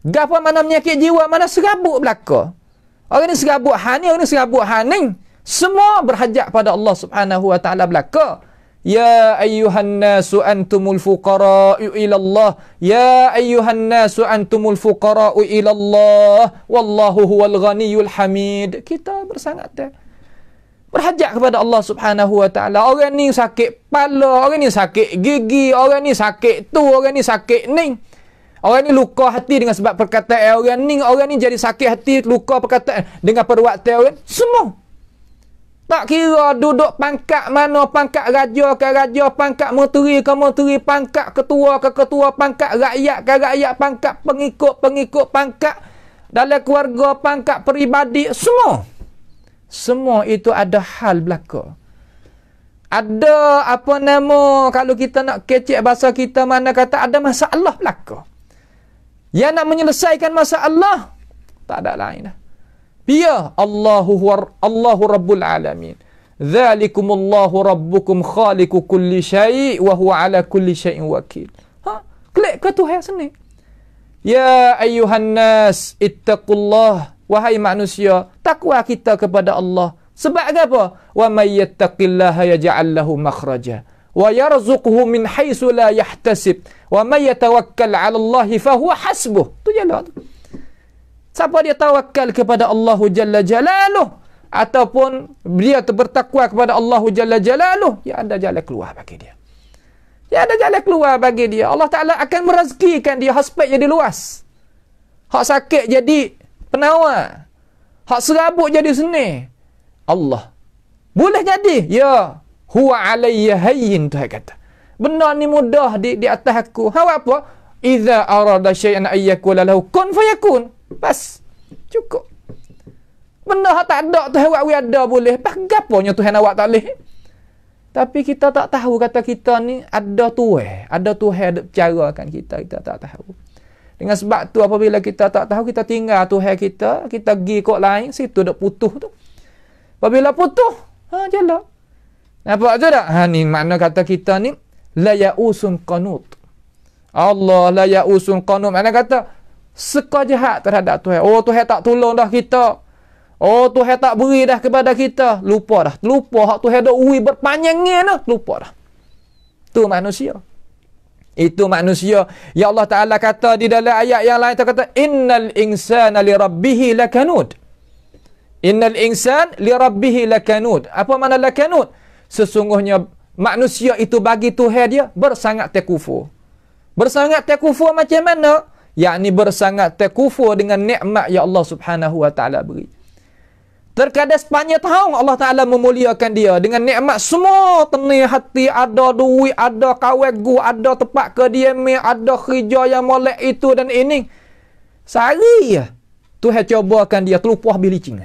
Gapa mana penyakit jiwa, mana serabut belaka. Orang ni serabut hani, orang ni serabut haning. Semua berhajat pada Allah Subhanahu wa ta'ala belaka. Ya ayyuhan nasu antumul fuqara'u ila Allah. Ya ayyuhan nasu antumul fuqara'u ila Allah. Wallahu huwal ghaniyul hamid. Kita bersangat berhajat kepada Allah Subhanahu wa ta'ala. Orang ni sakit kepala, orang ni sakit gigi, orang ni sakit tu, orang ni sakit ni. Orang ni luka hati dengan sebab perkataan orang ni jadi sakit hati, luka perkataan dengan perbuatan orang. Semua. Tak kira duduk pangkat mana, pangkat raja ke raja, pangkat menteri ke menteri, pangkat ketua ke ketua, pangkat rakyat ke rakyat, pangkat pengikut pangkat dalam keluarga, pangkat peribadi, semua. Semua itu ada hal belaka. Ada apa nama, kalau kita nak kecek bahasa kita, mana kata ada masalah belaka. Yang nak menyelesaikan masalah, tak ada lain dah. Ya, Allahu Rabbul Alamin. Dzalikumullahu Rabbukum khaliqu kulli syai' wa huwa ala kulli syai'in wakil. Klik ke Tuhan sini. Ya ayyuhan nas ittaqullah. Wahai manusia, takwa kita kepada Allah. Sebab apa? Wa may yattaqillaha yaj'al lahu makhraja wa yarzuqhu min haitsu la yahtasib wa may yatawakkal 'ala Allah fa huwa hasbuh. Tu jelah tu. Siapa dia tawakal kepada Allah Jalla Jalaluh ataupun dia bertakwa kepada Allah Jalla Jalaluh, ya ada jalan keluar bagi dia. Ya ada jalan keluar bagi dia. Allah Ta'ala akan merezekikan dia. Hak spek jadi luas. Hak sakit jadi penawar. Hak serabut jadi seni. Allah. Boleh jadi. Ya. Huwa alayya hayyin. Tuhan kata. Benda ni mudah di atas aku. Hak apa? Iza arada syai'an ayyakula lahu kun fayakun. Bas. Cukup. Benda hak tak ada Tuhan awak ada boleh. Bagaimana Tuhan awak tak boleh? Tapi kita tak tahu kata kita ni ada Tuhan. Ada Tuhan ada cara kan kita. Kita tak tahu. Dengan sebab tu apabila kita tak tahu, kita tinggal Tuhan kita. Kita pergi kot lain. Situ dah putus tu. Apabila putus, jalan. Nampak tu tak? Ni makna kata kita ni la ya'usun qanut. Allah la ya'usun qanut. Makna kata suka jahat terhadap Tuhan. Oh, Tuhan tak tolong dah kita. Oh, Tuhan tak beri dah kepada kita. Lupa dah. Lupa hak Tuhan dah ui berpanjangnya dah. Lupa dah. Tu manusia. Itu manusia. Ya Allah Ta'ala kata di dalam ayat yang lain, kata innal insana li rabbihi lakanud. Innal insan li rabbihi lakanud. Apa makna lakanud? Sesungguhnya manusia itu bagi Tuhan dia bersangat terkufur. Bersangat terkufur macam mana? Yakni bersangat terkufur dengan nikmat yang Allah Subhanahu wa Ta'ala beri. Terkadang sepanjang tahun Allah Ta'ala memuliakan dia dengan nikmat semua, tenang hati, ada duit, ada kawan gu, ada tempat kediaman, ada kerja yang molek itu dan ini. Sehari ya Tuhan cobakan dia terlupa habis licin.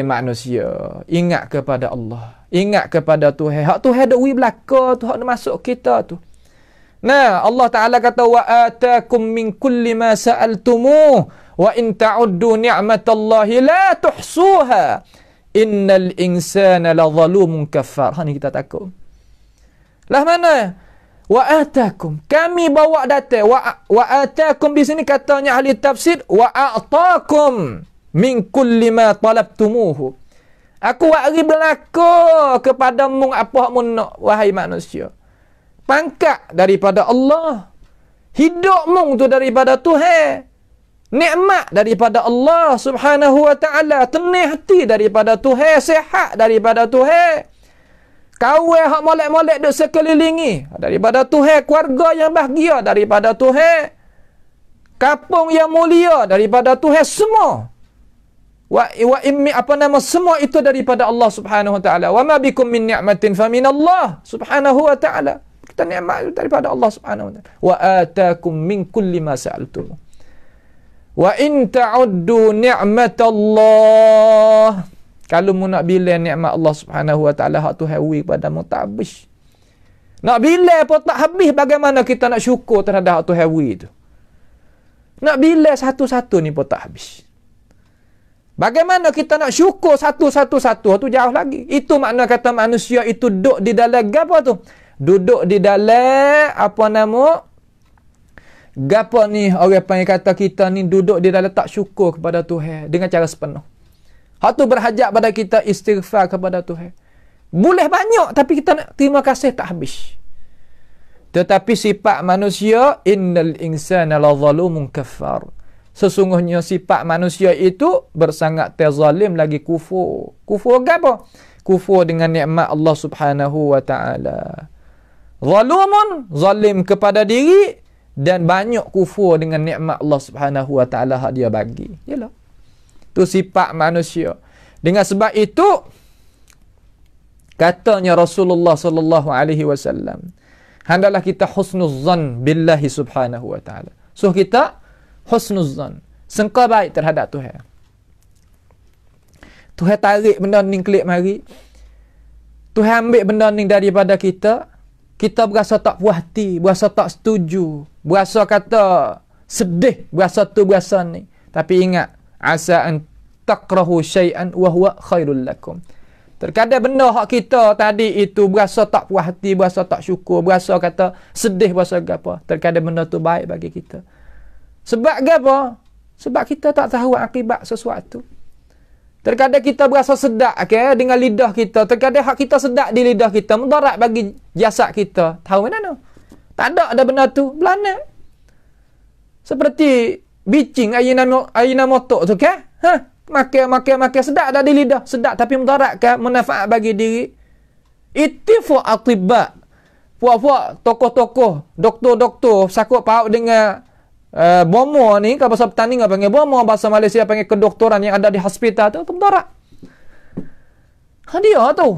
Manusia, ingat kepada Allah, ingat kepada Tuhan. Hak Tuhan ada duit belaka tu, hak ada masuk kita tu. Nah, Allah Ta'ala kata wa atakum min kulli ma sa'altumuh wa in ta'uddu ni'matallahi la tuhsuha innal insana la zalumun kafar. Ni kita takut. Lah mana? Wa atakum, kami bawa datang. Wa atakum di sini katanya ahli tafsir wa a'takum min kulli ma talabtumuhu. Aku bagi belaka kepadamu apa mu nak wahai manusia. Pangkat daripada Allah. Hidupmu tu daripada Tuhan. Nikmat daripada Allah Subhanahu wa Ta'ala. Tenang hati daripada Tuhan. Sehat daripada Tuhan. Kawan hak molek-molek duk sekelilingi daripada Tuhan. Keluarga yang bahagia daripada Tuhan. Kampung yang mulia daripada Tuhan. Semua. Semua itu daripada Allah Subhanahu wa Ta'ala. Wa ma bikum min ni'matin fa min Allah Subhanahu wa Ta'ala. Kita nikmat daripada Allah Subhanahu wa Ta'ala. Wa atakum min kulli ma sa'altum. Wa in ta'uddu ni'matallah. Kalau mu nak bilang nikmat Allah Subhanahu wa Ta'ala hak Tuhan beri padamu tak habis. Nak bilang pun tak habis, bagaimana kita nak syukur terhadap hak Tuhan beri tu. Nak bilang satu-satu ni pun tak habis. Bagaimana kita nak syukur satu-satu tu jauh lagi. Itu makna kata manusia itu duduk di dalam apa tu? Duduk di dalam apa nama? Gapa ni orang panggil kata kita ni duduk di dalam tak syukur kepada Tuhan dengan cara sepenuh. Hak tu berhajat pada kita istighfar kepada Tuhan. Boleh banyak tapi kita nak terima kasih tak habis. Tetapi sifat manusia innal insana la zalumun kafar. Sesungguhnya sifat manusia itu bersangat terzalim lagi kufur. Kufur apa? Kufur dengan nikmat Allah Subhanahu wa Ta'ala. Zalumun, zalim kepada diri dan banyak kufur dengan nikmat Allah Subhanahu wa Ta'ala hak dia bagi. Yalah. Tu sifat manusia. Dengan sebab itu katanya Rasulullah sallallahu alaihi wasallam, hendaklah kita husnuzan billahi Subhanahu wa Ta'ala. So kita husnuzan, sangka baik terhadap Tuhan. Tuhan tarik benda ni klik mari. Tuhan ambil benda ni daripada kita. Kita berasa tak puas hati, berasa tak setuju, berasa kata sedih, berasa tu berasa ni. Tapi ingat, asa an takrahu syai'an wa huwa khairul lakum. Terkadang benda hak kita tadi itu berasa tak puas hati, berasa tak syukur, berasa kata sedih, berasa apa. Terkadang benda tu baik bagi kita. Sebab apa? Sebab kita tak tahu akibat sesuatu. Terkadang kita berasa sedap dengan lidah kita. Terkadang hak kita sedap di lidah kita, mudarat bagi jasad kita. Tahu mana? Tak ada benda tu, belana. Seperti bicing ayunan motor tu kan? Makan sedap dah di lidah, sedap tapi mudarat kan, manfaat bagi diri. Ittifu atibba. Puak-puak tokoh-tokoh, doktor-doktor sakut paut dengan bomo ni, kalau bahasa petani panggil bomo, bahasa Malaysia panggil kedoktoran yang ada di hospital tu mudarat. Dia tu.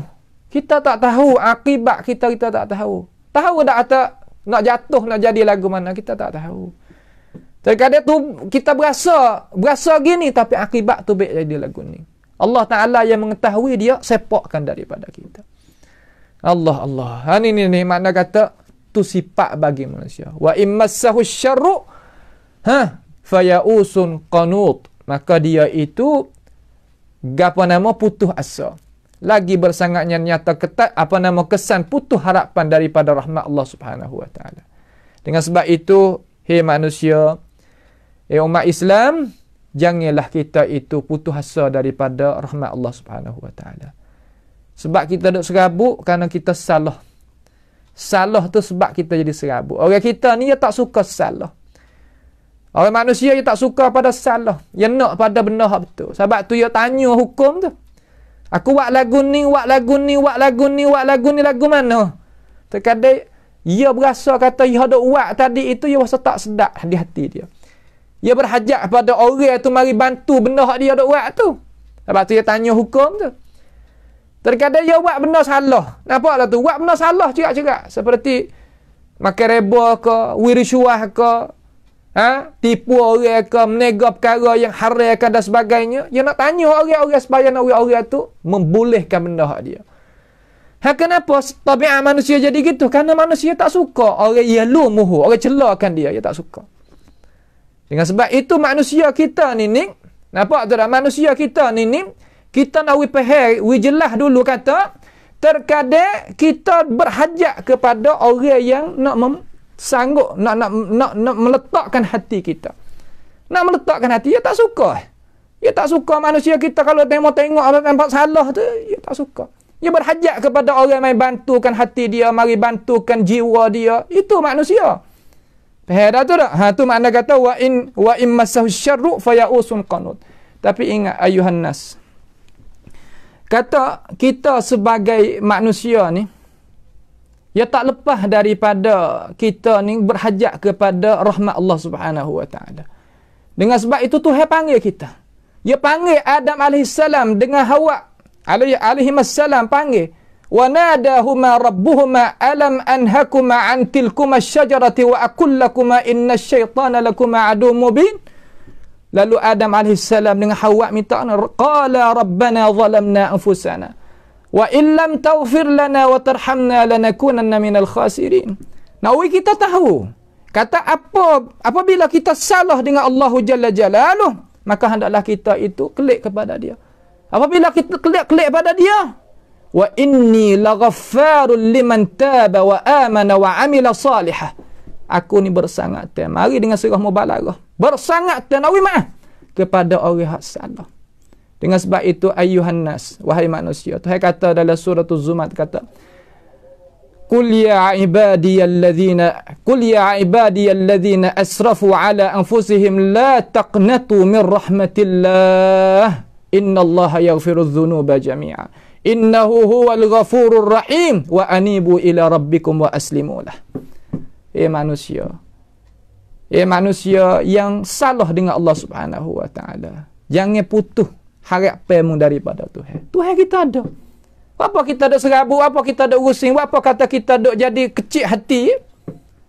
Kita tak tahu akibat kita tak tahu. Tahu tak nak jatuh, nak jadi lagu mana, kita tak tahu. Terkadang tu kita berasa gini tapi akibat tu baik jadi lagu ni. Allah Ta'ala yang mengetahui, dia sepakkan daripada kita. Allah. Ini makna kata tu sifat bagi manusia. Wa immassahu syarru fayausun qanut. Maka dia itu putus asa. Lagi bersangatnya nyata ketat kesan putus harapan daripada rahmat Allah Subhanahu wa taala. Dengan sebab itu, hei manusia, umat Islam, janganlah kita itu putus asa daripada rahmat Allah Subhanahu wa taala. Sebab kita duk serabut kerana kita salah. Salah tu sebab kita jadi serabut. Orang kita ni dia tak suka salah. Orang manusia dia tak suka pada salah. Dia nak pada benda hak betul. Sebab tu dia tanya hukum tu. Aku buat lagu ni, lagu mana? Terkadang dia berasa kata dia ada buat tadi itu, dia rasa tak sedap di hati dia. Dia berhajat pada orang tu mari bantu benda hak dia ada buat tu. Sebab tu dia tanya hukum tu. Terkadang dia buat benda salah. Nampaklah tu, buat benda salah cerak-cerak. Seperti makan reba ke, wirisuah ke, tipu orang ke, menega perkara yang haram ke dan sebagainya. Dia nak tanya orang-orang supaya orang-orang tu membolehkan benda hak dia. Kenapa tabiat manusia jadi gitu? Kerana manusia tak suka orang yalu muhu, orang celakan dia tak suka. Dengan sebab itu manusia kita ni, nampak tak, manusia kita ni kita nak jelas dulu kata, terkadang kita berhajat kepada orang yang nak sanggup nak meletakkan hati kita. Nak meletakkan hati, dia tak suka. Dia tak suka manusia kita kalau tengok apa nampak salah tu, dia tak suka. Dia berhajat kepada orang yang bantukan hati dia, mari bantukan jiwa dia. Itu manusia. Faham tu tak? Tu makna kata wa in massahu syarru fayausun qanut. Tapi ingat ayuhan nas. Kata kita sebagai manusia ni, ia tak lepas daripada kita ni berhajat kepada rahmat Allah Subhanahu wa taala. Dengan sebab itu Tuhan panggil kita. Dia panggil Adam alaihissalam dengan Hawa alaihissalam panggil. Wa nadahuma rabbuhuma alam anhakuma an tilkuma asy-syajarati wa aqul lakuma innasy-syaitana lakuma aduwwun mubin. Lalu Adam alaihissalam dengan Hawa minta, qala rabbana zalamna anfusana wa illam taghfir lana wa tarhamna lanakunanna minal khasirin. Nawi kita tahu kata apabila kita salah dengan Allah Jalla Jalaluh, maka hendaklah kita itu kelik kepada dia. Apabila kita kelik pada dia, wa inni laghaffarul liman taba wa amana wa amila salihah. Aku ni bersangat mari dengan surah mubalaghah, bersangat nawi maaf kepada orang hak salah. Dengan sebab itu ayuhan nas, wahai manusia, Tuhan kata dalam surah Az-Zumar kata, Qul ya ibadiyalladzina asrafu ala anfusihim la taqnatu min rahmatillah innallaha yaghfirudz dzunuba jami'a innahu huwal ghafurur rahim wa anibu ila rabbikum wa aslimu lah. Manusia yang salah dengan Allah Subhanahu wa taala, jangan putus harapanmu daripada Tuhan. Tuhan kita ada. Apa kita duk serabut, apa kita duk rusing, apa kata kita duk jadi kecil hati?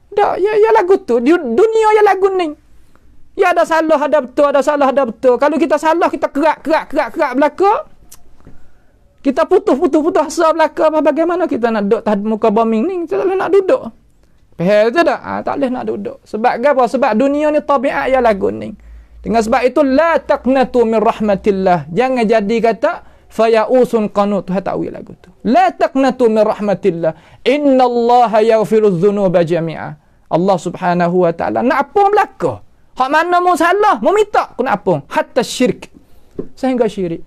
Tak, ya lagu tu. Dunia ya lagu ni. Ya ada salah, ada betul, ada salah, ada betul. Kalau kita salah, kita kerak belaka. Kita putus asa belaka. Bagaimana kita nak duduk tahap muka bombing ni? Kita tak boleh nak duduk. Faham tu tak? Tak boleh nak duduk. Sebab apa? Sebab dunia ni tabiat ya lagu ni. Dengan sebab itu la taqnatu min rahmatillah. Jangan jadi kata fayausun qanut. Tuhan takwil lagu tu. La taqnatu min rahmatillah. Innallaha yaghfirudz dzunuba jami'a. Allah Subhanahu wa taala nak apa belaka? Hak mana mau salah, mau minta aku nak apa? Hatta syirik. Sehingga syirik.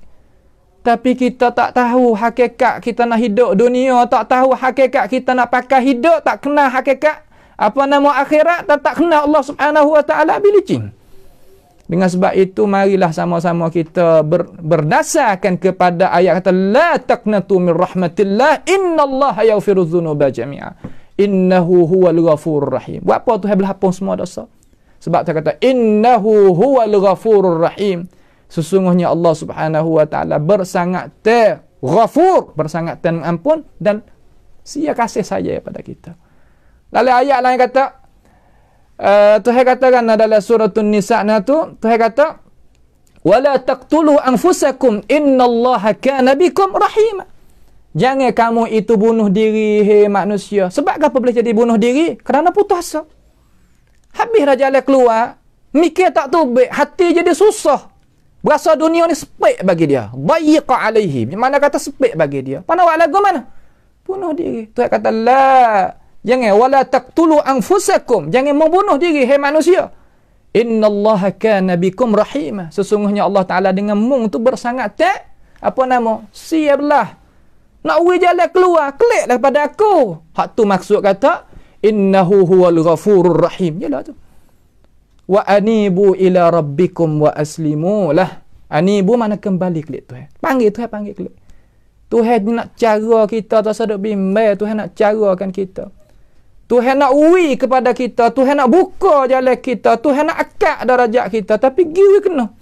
Tapi kita tak tahu hakikat kita nak hidup dunia, tak tahu hakikat kita nak pakai hidup, tak kenal hakikat apa nama akhirat, dan tak kenal Allah Subhanahu wa taala, bilicin. Dengan sebab itu marilah sama-sama kita berdasarkan kepada ayat kata la taqnatu min rahmatillah innallaha yaghfirudz dzunuba jami'a innahu huwal ghafurur rahim. Buat apa Tuhan belah hapus semua dosa? Sebab dia kata innahu huwal ghafurur rahim. Sesungguhnya Allah Subhanahu wa taala bersangat ghafur, bersangat ampun dan Dia kasih saja pada kita. Lalu ayat lain kata Tuhan katakan dalam surah An-Nisa tu, Tuhan kata wala taqtulu anfusakum innallaha kana bikum rahima. Jangan kamu itu bunuh diri, hei manusia. Sebab apa boleh jadi bunuh diri? Kerana putus asa. Habis dah jalan keluar, mikir tak tubik, hati jadi susah. Berasa dunia ni sepik bagi dia. Dayiqa alaihi. Mana kata sepik bagi dia. Mana awak lagu mana? Bunuh diri. Tuhan kata la. Jangan wala taqtulu anfusakum. Jangan membunuh diri, hei manusia. Innallaha kana bikum rahima. Sesungguhnya Allah Taala dengan mung tu bersangat apa nama? Siaplah. Nak uji jalan keluar, klik daripada aku. Hak tu maksud kata innahu huwal ghafurur rahim. Yalah tu. Wa anibu ila rabbikum wa aslimu lah. Anibu mana kembali klik Tuhan. Panggil Tuhan, panggil klik. Tuhan nak cara kita tak sedap bimbang, Tuhan nak carakan kita. Tuhan nak uwi kepada kita, Tuhan nak buka jalan kita, Tuhan nak akak darajat kita, tapi giwi kena.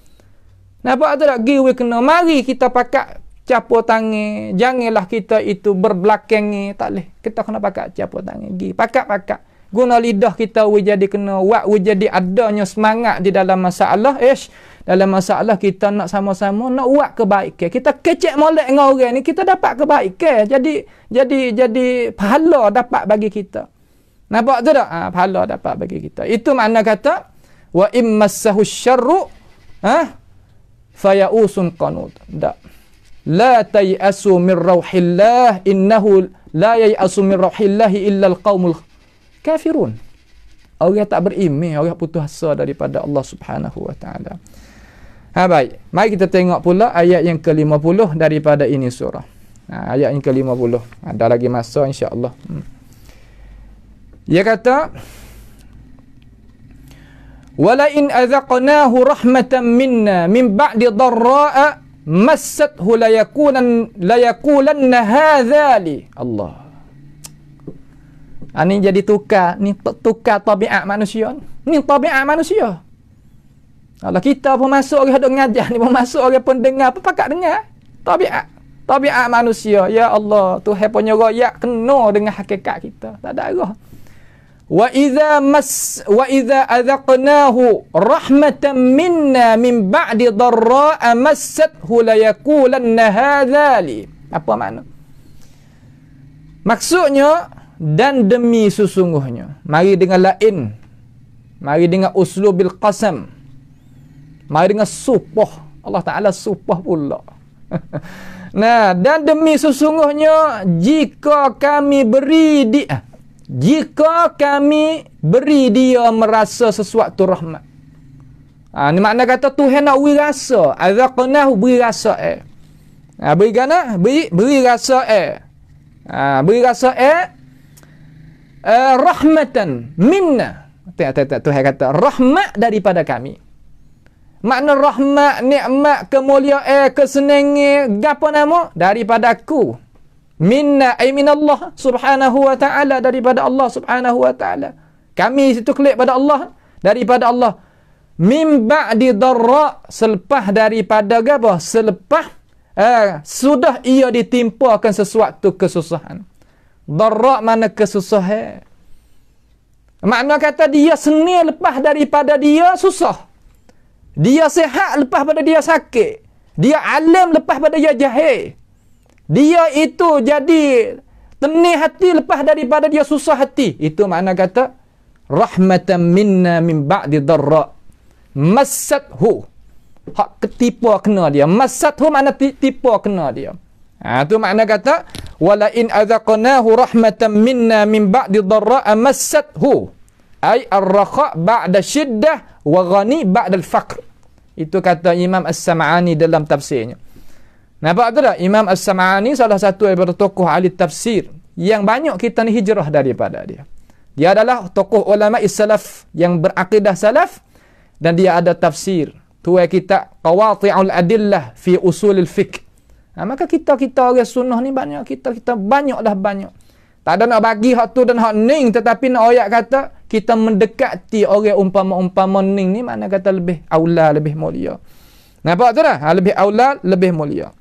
Nampak tak giwi kena? Mari kita pakai capur tangan. Janganlah kita itu berbelakang, tak boleh. Kita kena pakai capur tangan. Gi pakat-pakat. Guna lidah kita jadi kena buat jadi adanya semangat di dalam masalah. Dalam masalah kita nak sama-sama nak buat kebaikan. Kita kecek molek dengan orang ni, kita dapat kebaikan. Jadi pahala dapat bagi kita. Nampak tu tak? Pahala dapat bagi kita. Itu makna kata wa immassahu syarru fayausun qanut. Tak. La tayasu min rauhillah innahu la yayasu min rauhillah illa alqaumul kafirun. Orang tak beriman, orang putus asa daripada Allah Subhanahu wa taala. Baik. Mari kita tengok pula ayat yang ke-50 daripada ini surah. Ayat yang ke-50. Ada lagi masa insya-Allah. Dia kata wala in azaqnahu rahmatan minna min ba'di dharra'a massathu la yaqulanna hadza li Allah. Ini jadi tukar tabiat manusia. Ni tabiat manusia. Kalau kita pun masuk orang duk ngajar ni, pun masuk orang pun dengar, apa pakak dengar? Tabiat manusia. Ya Allah, Tuhan punya royak kena dengan hakikat kita. Tak ada arah. Wa idza azaqnahu rahmatan minna min ba'di dharra'a massathu la yaqulanna hadza li. Apa makna? Maksudnya dan demi sesungguhnya. Mari dengan lain. Mari dengan uslubil qasam. Mari dengan supah. Allah Taala supah pula. Nah, dan demi sesungguhnya jika kami beri dia merasa sesuatu rahmat. Ini makna kata Tuhan nak beri rasa. Azaqnahu beri rasa beri rasa beri rasa rahmatan minna. Tuhan kata rahmat daripada kami. Makna rahmat, nikmat, kemuliaan, kesenangan, apa nama? Daripada aku. Minna ay minallah subhanahu wa ta'ala, daripada Allah subhanahu wa ta'ala. Kami situ klik pada Allah, daripada Allah. Min ba'di dharra, selepas daripada apa? Selepas sudah ia ditimpakan sesuatu kesusahan. Dharra mana kesusahan. Makna kata dia senil lepas daripada dia susah. Dia sihat lepas pada dia sakit. Dia alim lepas pada dia jahil. Dia itu jadi tenih hati lepas daripada dia susah hati. Itu makna kata rahmatan minna min ba'di dharra. massathu. Hak ketipu kena dia. Massathu makna tipu kena dia. Tu makna kata wala in adzaqnahu rahmatan minna min ba'di dharra'a massathu. Ai ar-rakha' ba'da syiddah wa ghani ba'da al-faqr. Itu kata Imam As-Sam'ani dalam tafsirnya. Nampak tak? Imam As-Sam'ani salah satu daripada tokoh ahli tafsir yang banyak kita ni hijrah daripada dia. Dia adalah tokoh ulama salaf yang berakidah salaf dan dia ada tafsir. Tu kita Qawati'ul Adillah fi Usulil Fiqh. Maka kita orang sunnah ni banyak kita banyak. Tak ada nak bagi hak tu dan hak ning, tetapi nak ayat kata kita mendekati orang umpama ning ni mana kata lebih aula, lebih mulia. Nampak tu dah? Lebih aula, lebih mulia.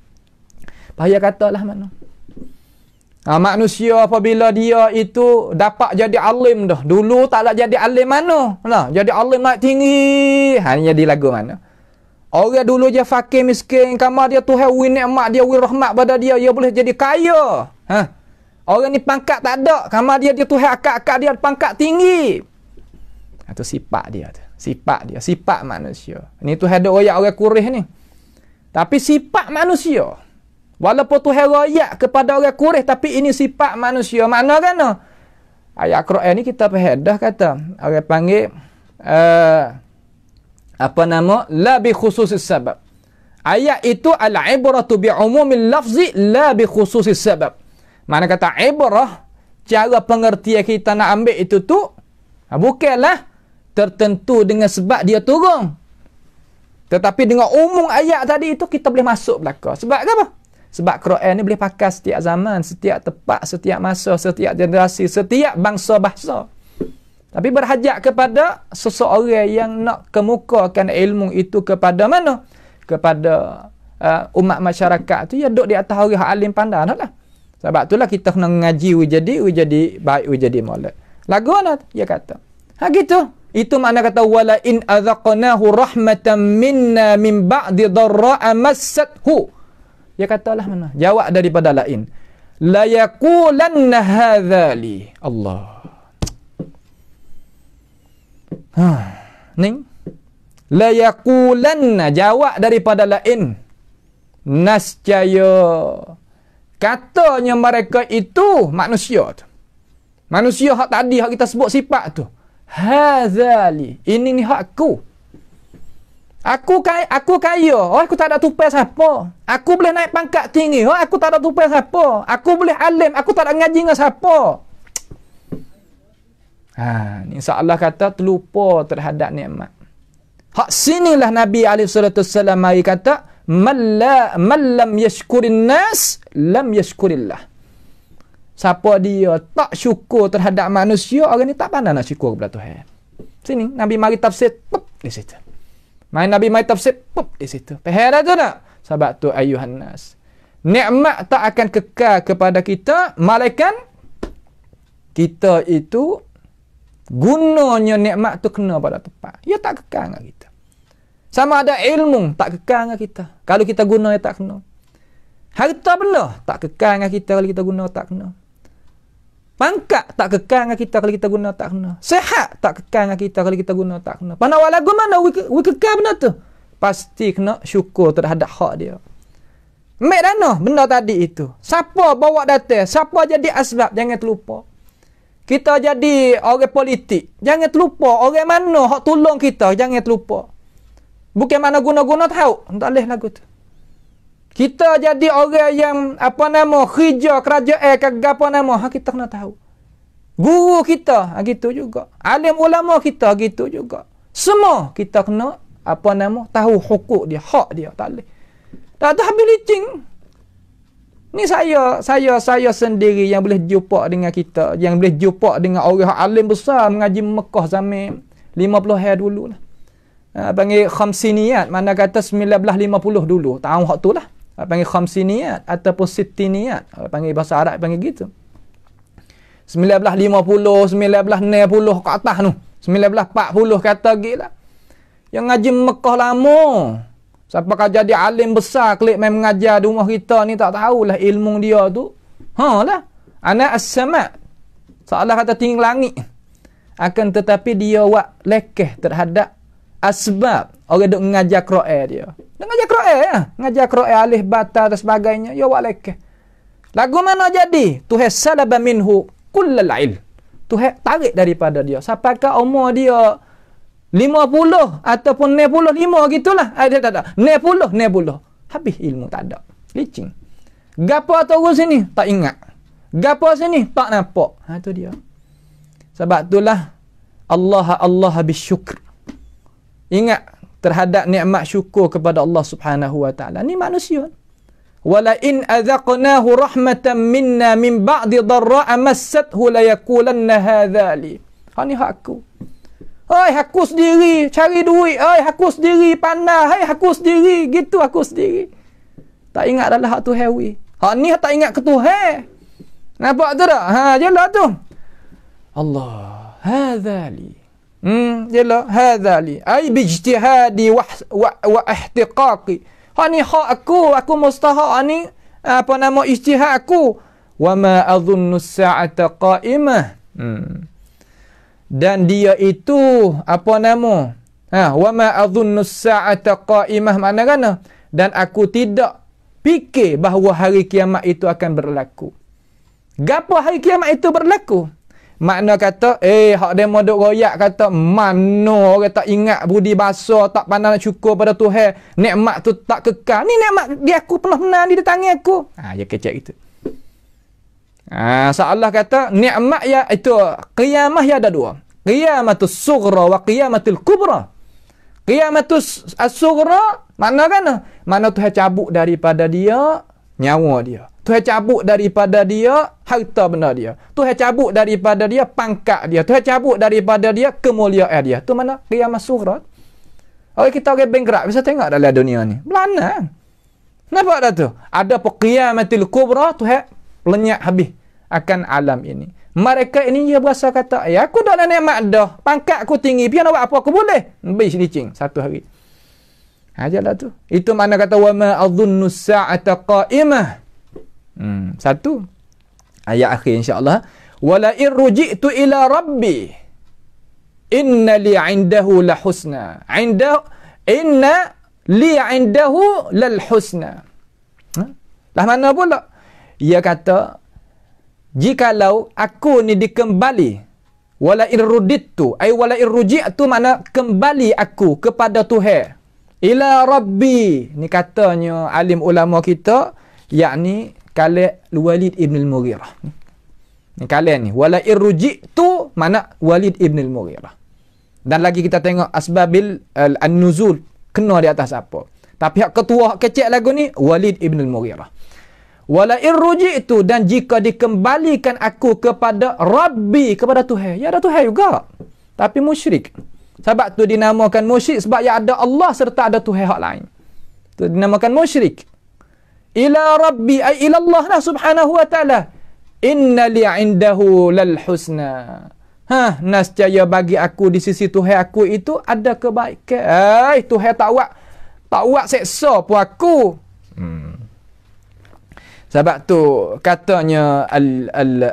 Bahaya katalah mana. Manusia apabila dia itu dapat jadi alim dah. Dulu tak nak jadi alim mana? Nah, jadi alim naik tinggi. Hanya di lagu mana? Orang dulu je fakir miskin, kamar dia Tuhan win nikmat dia, win rahmat pada dia boleh jadi kaya. Orang ni pangkat tak ada, kamar dia Tuhan akak-akak dia pangkat tinggi. Itu sifat dia tu. Sifat manusia. Ni Tuhan ada royak orang Quraisy ni. Tapi sifat manusia. Walaupun Tuhan royak kepada orang Quraisy, tapi ini sifat manusia. Makna kan? Ayat Quran ni kita faedah kata, orang panggil la bi khususis sabab. Ayat itu al-ibratu bi umumil lafzi la bi khususis sabab. Mana kata ibrah, cara pengertian kita nak ambil itu tu bukanlah tertentu dengan sebab dia turun. Tetapi dengan umum ayat tadi itu kita boleh masuk belaka. Sebab apa? Sebab Quran ni boleh pakai setiap zaman, setiap tempat, setiap masa, setiap generasi, setiap bangsa-bahasa. Tapi berhajat kepada seseorang yang nak kemukakan ilmu itu kepada mana? Kepada umat masyarakat tu, ya duduk di atas orang alim pandai lah. Sebab itulah kita kena ngaji jadi baik, jadi molek. Lagu mana? Dia kata. Gitu. Itu makna kata wala in adzaqnahu rahmatan minna min ba'di dharra'a massathu. Dia katalah mana? Jawab daripada lain. La yaqulanna hadza li. Allah. Ni la yaqulanna, jawab daripada lain, nascaya katanya mereka itu manusia tu. Manusia hak tadi hak kita sebut sifat tu. Hadzali, ini ni hakku. Aku kaya. Aku tak ada tupai siapa. Aku boleh naik pangkat tinggi. Aku tak ada tupai siapa. Aku boleh alim. Aku tak ada ngaji dengan siapa. Ni insya-Allah kata terlupa terhadap nikmat. Hak sinilah Nabi SAW mari kata man lam yashkurin nas lam yashkurillah. Siapa dia tak syukur terhadap manusia, orang ni tak pandai nak syukur kepada Tuhan. Sini Nabi mari tafsir di situ. Nabi mari tafsir di situ. Faham tu tak? Sebab tu ayuhan nas, nikmat tak akan kekal kepada kita malaikat kita itu gunanya nikmat tu kena pada tempat. Ia tak kekal dengan kita. Sama ada ilmu tak kekal dengan kita. Kalau kita guna, ia tak kena. Harta benda tak kekal dengan kita kalau kita guna, tak kena. Pangkat tak kekal dengan kita kalau kita guna, tak kena. Sehat tak kekal dengan kita kalau kita guna, tak kena. Panawal lagu mana we kekal benda tu? Pasti kena syukur terhadap hak dia. Mek dana benda tadi itu. Siapa bawa datang, siapa jadi asbab, jangan terlupa. Kita jadi orang politik, jangan terlupa orang mana hak tolong kita, jangan terlupa. Bukan mana guna-guna tahu, tak boleh lagu tu. Kita jadi orang yang kerja kerajaan ke apa nama, kita kena tahu. Guru kita gitu juga. Alim ulama kita gitu juga. Semua kita kena tahu hukuk dia, hak dia, tak boleh. Tak ada habis licing. Ni saya sendiri yang boleh jumpa dengan kita, yang boleh jumpa dengan orang alim besar mengaji Mekah zaman 50 hari dulu lah. Panggil khamsiniyat, mana kata 1950 dulu. Tahu hak tu lah. Panggil khamsiniyat ataupun sittiniyat. Panggil bahasa Arab panggil gitu. 1950, 1960 ke atas tu. 1940 kata gila. Yang ngaji Mekah lama. Siapa jadi alim besar klik main mengajar di rumah kita ni tak tahulah ilmu dia tu. Lah. Anak as-sama'. Seolah kata tinggi langit. Akan tetapi dia lekeh terhadap asbab orang duk mengajar Quran dia. Dia mengajar Quran ya. Mengajar Quran alif bata dan sebagainya. Ya walakah. Lagu mana jadi? Tuhan salaba minhu kullal ilm. Tuhan tarik daripada dia. Sampai ke umur dia 50 ataupun 95 gitulah. Dia tak ada. 90. Habis ilmu tak ada. Licing. Gapo turun sini? Tak ingat. Gapo sini? Tak nampak. Tu dia. Sebab itulah Allah bisyukr. Ingat terhadap nikmat syukur kepada Allah Subhanahu wa taala. Ni manusia. Wala in adzaqnahu rahmatan minna min ba'di dharra'a massathu la yaqulanna hadza li. Ha ni hak aku. Oi, aku sendiri cari duit. Oi, aku sendiri pandai. Hai, aku sendiri. Gitu aku sendiri. Tak ingat adalah hak Tuhan wi. Hak ni tak ingat ke Tuhan. Nampak tu tak? Jelah tu. Allah, hadza li. Jelah hadza li. Ai bi ijtihadi wa ihtiqaqi. Ni hak aku mustahak ni ijtihad aku. Wa ma adhunnu as-sa'ata qa'imah. Dan dia itu wa ma adhunnu as-sa'ata qa'imah makna kan? Dan aku tidak fikir bahawa hari kiamat itu akan berlaku. Gapo hari kiamat itu berlaku? Makna kata, hak demo duk royak kata, mana orang tak ingat budi bahasa, tak pandang syukur pada Tuhan, nikmat tu tak kekal. Ni nikmat dia aku pernah di tangan aku. Dia kecek gitu. Seolah kata, nikmat ya itu, qiyamah ya ada dua. Qiyamatus sughra wa qiyamatul kubra. Qiyamatus as-sughra, makna kan? Makna Tuhan cabut daripada dia, nyawa dia. Tuhan cabut daripada dia harta benda dia. Tuhan cabut daripada dia pangkat dia. Tuhan cabut daripada dia kemuliaan dia. Tu mana? Qiyamah sughra. Orang kita orang bankrupt bisa tengok dalam dunia ni. Belana. Nampak dah tu? Ada qiyamatul kubra, Tuhan lenyap habis akan alam ini. Mereka ini dia berasa kata, aku dah nak nikmat dah. Pangkat aku tinggi, pian nak buat apa aku boleh? Habis licing satu hari. Ajalah tu. Itu makna kata wa ma adhunnu as-sa'ata qa'imah. Satu ayat akhir insya-Allah, wala in ruji'tu ila rabbi inna li 'indahu la husna. Inna li 'indahu lal husna. Lah mana pula? Ia kata jikalau aku ni dikembali, wala in ruditu ay wala in ruji'tu makna kembali aku kepada Tuhan. Ila rabbi ni katanya alim ulama kita, yakni kala Walid ibn al-Mughirah. Ni kalian ni. Wala irruji'tu mana Walid ibn al-Mughirah. Dan lagi kita tengok asbabil an-nuzul. Kena di atas apa. Tapi hak ketua, hak kecil lagu ni, Walid ibn al-Mughirah. Wala irruji'tu dan jika dikembalikan aku kepada Rabbi, kepada Tuhan. Ya ada Tuhan juga. Tapi musyrik. Sebab tu dinamakan musyrik sebab ya ada Allah serta ada Tuhan hak lain. Tu dinamakan musyrik. Ila Rabbi ay ila Allah lah subhanahu wa ta'ala. Inna li 'indahu lal husna. Nascaya bagi aku di sisi Tuhan aku itu ada kebaikan. Tuhan tak buat seksa pun aku. Sebab tu katanya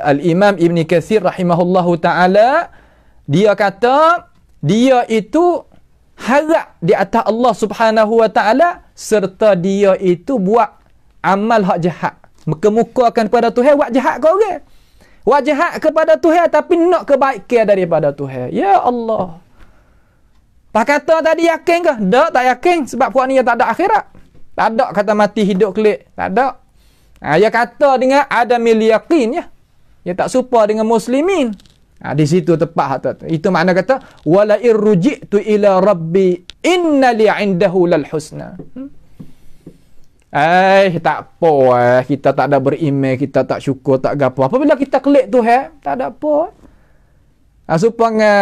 al-Imam Ibn Kathir rahimahullahu ta'ala, dia kata dia itu harap di atas Allah subhanahu wa ta'ala serta dia itu buat amal hak jahat. Muka-mukakan kepada Tuhan, buat jahat ke orang. Buat jahat kepada Tuhan tapi nak kebaikan daripada Tuhan. Ya Allah. Pak kata tadi yakin ke? Tak yakin. Sebab puak ni tak ada akhirat. Tak ada kata mati hidup kelik. Tak ada. Dia kata dengan adamil yakin ya. Dia tak serupa dengan muslimin. Di situ tepat tu. Itu makna kata wala irruji'tu ila rabbi inna li 'indahu lal husna. Tak apa. Kita tak ada beriman, kita tak syukur, tak gapo. Apabila kita klik Tuhan, tak ada apa. Supaya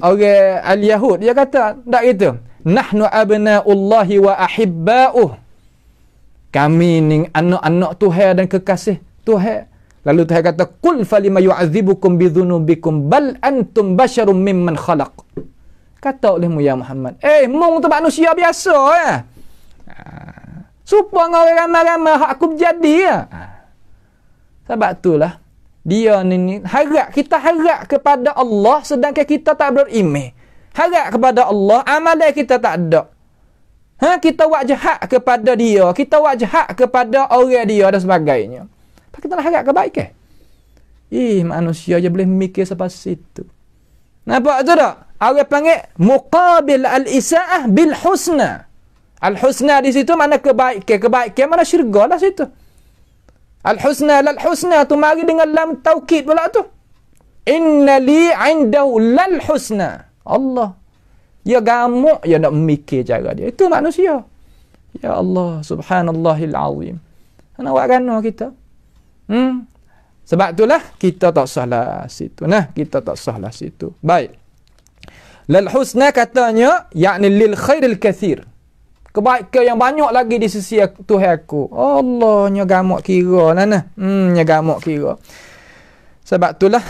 orang al-Yahud dia kata, tak gitu. Nahnu abna'ullahi wa ahibba'uh. Kami ni anak-anak Tuhan dan kekasih Tuhan. Lalu Tuhan kata, qul falima yu'adzibukum bidzunubikum bal antum basyarum mimman khalaq. Kata olehmu ya Muhammad, mung tu manusia biasa ya. Supaya orang ramai-ramai hak aku berjadi ya. Sebab itulah dia ni harap, kita harap kepada Allah sedangkan kita tak beriman. harap kepada Allah, amalan kita tak ada. Kita buat jahat kepada dia, kita buat jahat kepada orang dia dan sebagainya. Tak kita nak harap kebaikan. Manusia je boleh mikir sampai situ. Nampak tu tak? Orang panggil muqabil al-isa'ah bil husna. Al-husna di situ mana kebaikan. Kebaikan mana syurga lah situ. Al-husna lal-husna tu mari dengan lam taukid pula tu. Inna li 'indahu lal-husna. Allah. Dia gamuk, dia nak memikir cara dia. Itu manusia. Ya Allah, subhanallahil azim. Nak buat gana kita. Sebab itulah kita tak salah situ. Kita tak salah situ. Baik. Lal husna katanya, yakni lil khairil kathir. Kebaikan yang banyak lagi di sisi Tuhan aku. Allah, nya gamuk kira. Nya gamuk kira. Sebab itulah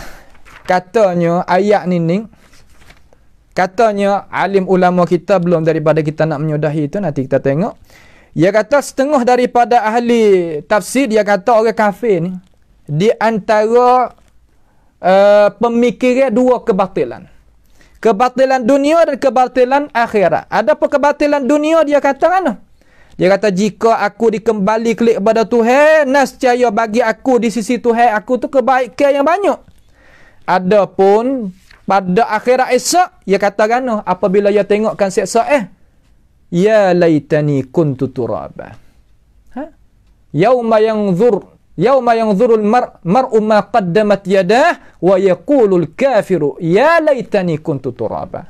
katanya ayat ni katanya alim ulama kita belum daripada kita nak menyudahi itu, nanti kita tengok. Dia kata setengah daripada ahli tafsir, dia kata orang kafir ni di antara pemikiran dua kebatilan. Kebatilan dunia dan kebatilan akhirat. Ada apa kebatilan dunia dia kata kan? Dia kata jika aku dikembali kelik kepada Tuhan, nescaya bagi aku di sisi Tuhan aku tu kebaikan yang banyak. Adapun pada akhirat esok, ia kata kan, apabila ia tengokkan seksa ya laitani kuntu turaba. Yauma yanzurul mar'u ma qaddamat yadah wa yaqulul kafiru ya laitani kuntu turaba.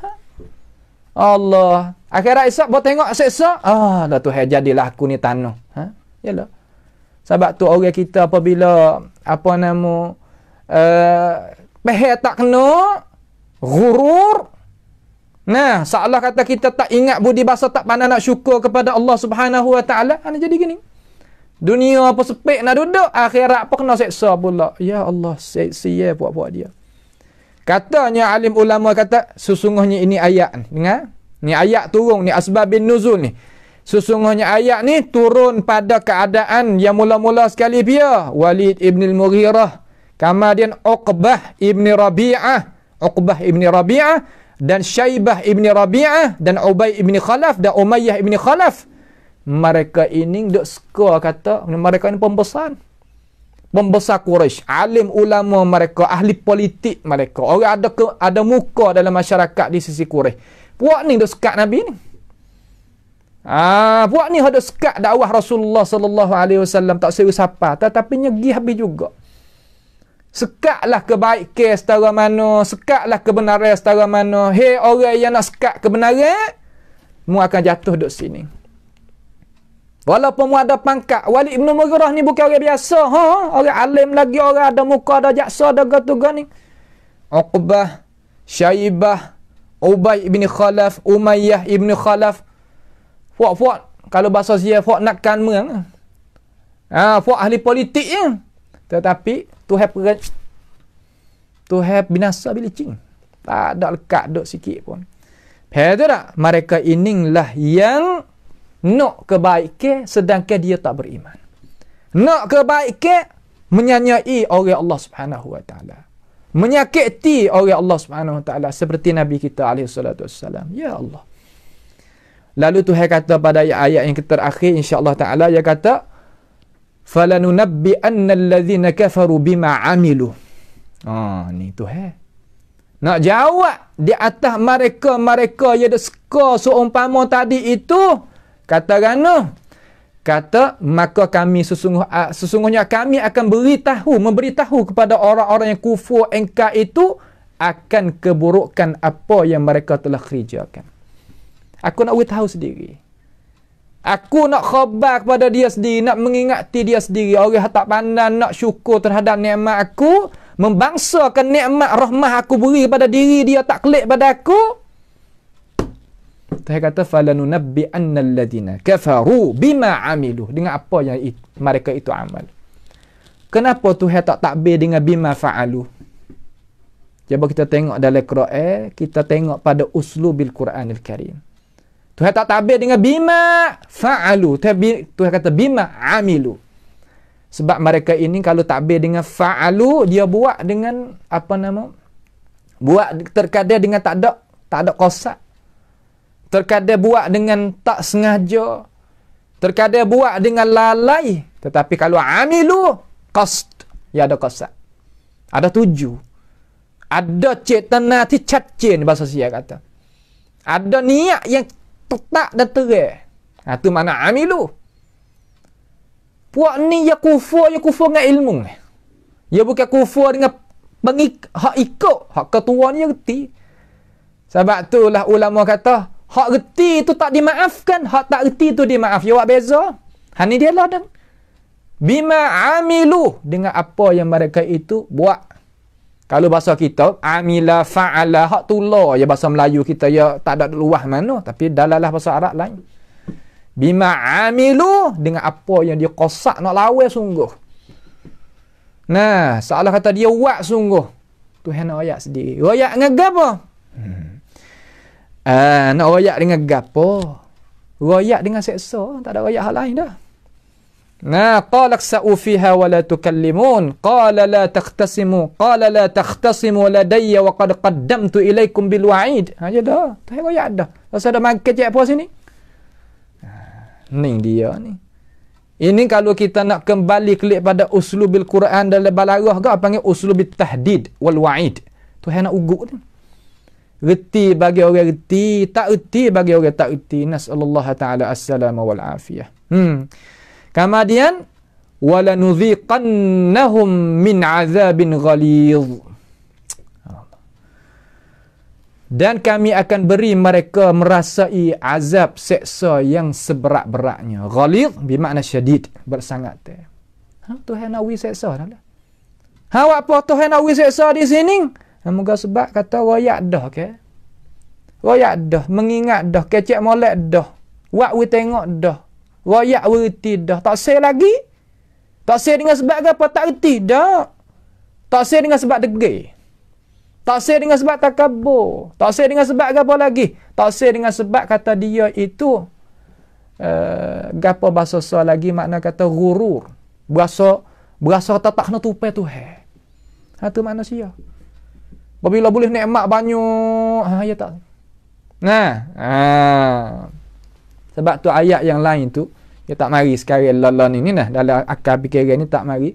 Allah, akhirat esok buat tengok seksa, dah Tuhan jadilah aku ni tanah. Yalah. Sebab tu orang kita apabila peheh tak kena ghurur. Seolah kata kita tak ingat budi bahasa, tak pandai nak syukur kepada Allah Subhanahu wa taala. Jadi gini. Dunia apa sepik nak duduk, akhirat apa kena seksa pula. Ya Allah, sia buat-buat dia. Katanya alim ulama kata, sesungguhnya ini ayat ni. Dengar? Ni ayat turun ni asbabun nuzul ni. Sesungguhnya ayat ni turun pada keadaan yang mula-mula sekali dia Walid ibn al-Mughirah, kemudian Uqbah ibn Rabi'ah dan Syaibah ibn Rabi'ah dan Ubay ibn Khalaf dan Umayyah ibn Khalaf. Mereka ini duk skor kata mereka ini pembesar Quraisy, alim ulama mereka, ahli politik mereka, orang ada muka dalam masyarakat di sisi Quraisy. Puak ni duk sekat Nabi ni. Puak ni ada sekat dakwah Rasulullah sallallahu alaihi wasallam, tak serius apa, tetapi nyegi habis juga. Sekatlah kebaikan setara mana, sekatlah kebenaran setara mana. Hei orang yang nak sekat kebenaran, mu akan jatuh duduk sini. Walaupun mu ada pangkat, Walid ibn Mughirah ni bukan orang biasa. Orang alim lagi, orang ada muka, ada jaksa, ada gatuga ni. Uqbah, Syaibah, Ubay ibn Khalaf, Umayyah ibn Khalaf. Fuak, kalau bahasa saya, fuak nak kanmeng. Fuak ahli politik je. Tetapi Tuhan binasa bilicing. Tak ada lekat duk sikit pun. Betul tak? Mereka inilah yang nak kebaikan sedangkan dia tak beriman. Nak kebaikan menyanyai orang Allah Subhanahu wa taala. Menyakiti orang Allah Subhanahu wa taala seperti Nabi kita alaihi salatu wassalam. Ya Allah. Lalu Tuhan kata pada ayat yang terakhir insya-Allah taala, dia kata falanunabbi annal ladzina kafaru bima amilu. Ni Tuhan nak jawab di atas mereka yang skor seumpama tadi itu. Kata maka kami sesungguhnya kami akan memberitahu kepada orang-orang yang kufur engkar itu akan keburukan apa yang mereka telah kerjakan. Aku nak beritahu sendiri. Aku nak khabar kepada dia sendiri, nak mengingati dia sendiri. Orang tak pandai nak syukur terhadap nikmat aku, membangsakan nikmat rahmah aku beri kepada diri dia, tak klik pada aku. Tuhan kata falanunabbi annal ladina kafaru bima amilu, dengan apa yang mereka itu amal. Kenapa Tuhan tak takbir dengan bima fa'alu? Cuba kita tengok dalam Quran, kita tengok pada uslubil Quranil Karim. Tuhan tak takbir dengan bima fa'alu. Tuhan kata bima amilu. Sebab mereka ini kalau takbir dengan fa'alu, dia buat dengan buat terkadang dengan tak ada tak ada qasad. Terkadang buat dengan tak sengaja. Terkadang buat dengan lalai. Tetapi kalau amilu qasd, ya ada qasad. Ada tuju. Ada cetana ti cacin bahasa Sia kata. Ada niat yang tetap dan terang. Itu mana amilu. Puak ni ya kufur dengan ilmu. Ya bukan kufur dengan hak ikut. Hak ketua ni ya reti. Sebab itulah ulama kata, hak reti tu tak dimaafkan, hak tak reti tu dimaaf. Ya buat beza. Ni dia lah dan. Bima amilu, dengan apa yang mereka itu buat. Kalau bahasa kita, amila fa'ala, hak tula. Ya bahasa Melayu kita, ya tak ada luah mana. Tapi dalalah bahasa Arab lain. Bima amilu, dengan apa yang dia kosak nak lawan sungguh. Nah, seolah kata dia buat sungguh. Tuhan nak royak sendiri. Royak dengan apa? Nak royak dengan gapo? Royak dengan seksa. Tak ada royak hal lain dah. Nah, qala ksa'u fiha wa la tukallimun. Qala la taqtasimu. Qala la taqtasimu ladayya wa qad qaddamtu ilaikum bil wa'id. Aja dah. Tak royak dah. Rasa ada makan cek apa sini? Ni dia ni. Ini kalau kita nak kembali kelik pada uslubil Quran dalam balarah ke, panggil uslubil tahdid wal wa'id. Tuhan nak ugut ni. Reti bagi orang reti, tak reti bagi orang tak reti. Nas'alullah ta'ala as-salama wal afiyah. Kemudian wala nudhiqannahum min azabin ghalidh. Dan kami akan beri mereka merasai azab seksa yang seberat-beratnya. Ghalidh bermakna syadid, bersangat. Tuhan nak wi seksa dah. Apa Tuhan nak wi seksa di sini? Moga sebab kata royak dah ke. Royak dah, mengingat dah, kecek molek dah. Wak wi tengok dah. Royak wi reti dah. Tak say lagi. Tak say dengan sebab apa? Tak reti dah. Tak say dengan sebab degil. Tak say dengan sebab takabur. Tak say dengan sebab apa lagi? Tak say dengan sebab kata dia itu gapo bahasa so lagi makna kata ghurur. Berasa tak kena tupai Tuhan. Itu manusia. Apabila boleh nikmat banyak, ya tak. Sebab tu ayat yang lain tu dia tak mari sekarang lalan ini nah dalam akal fikiran ni tak mari.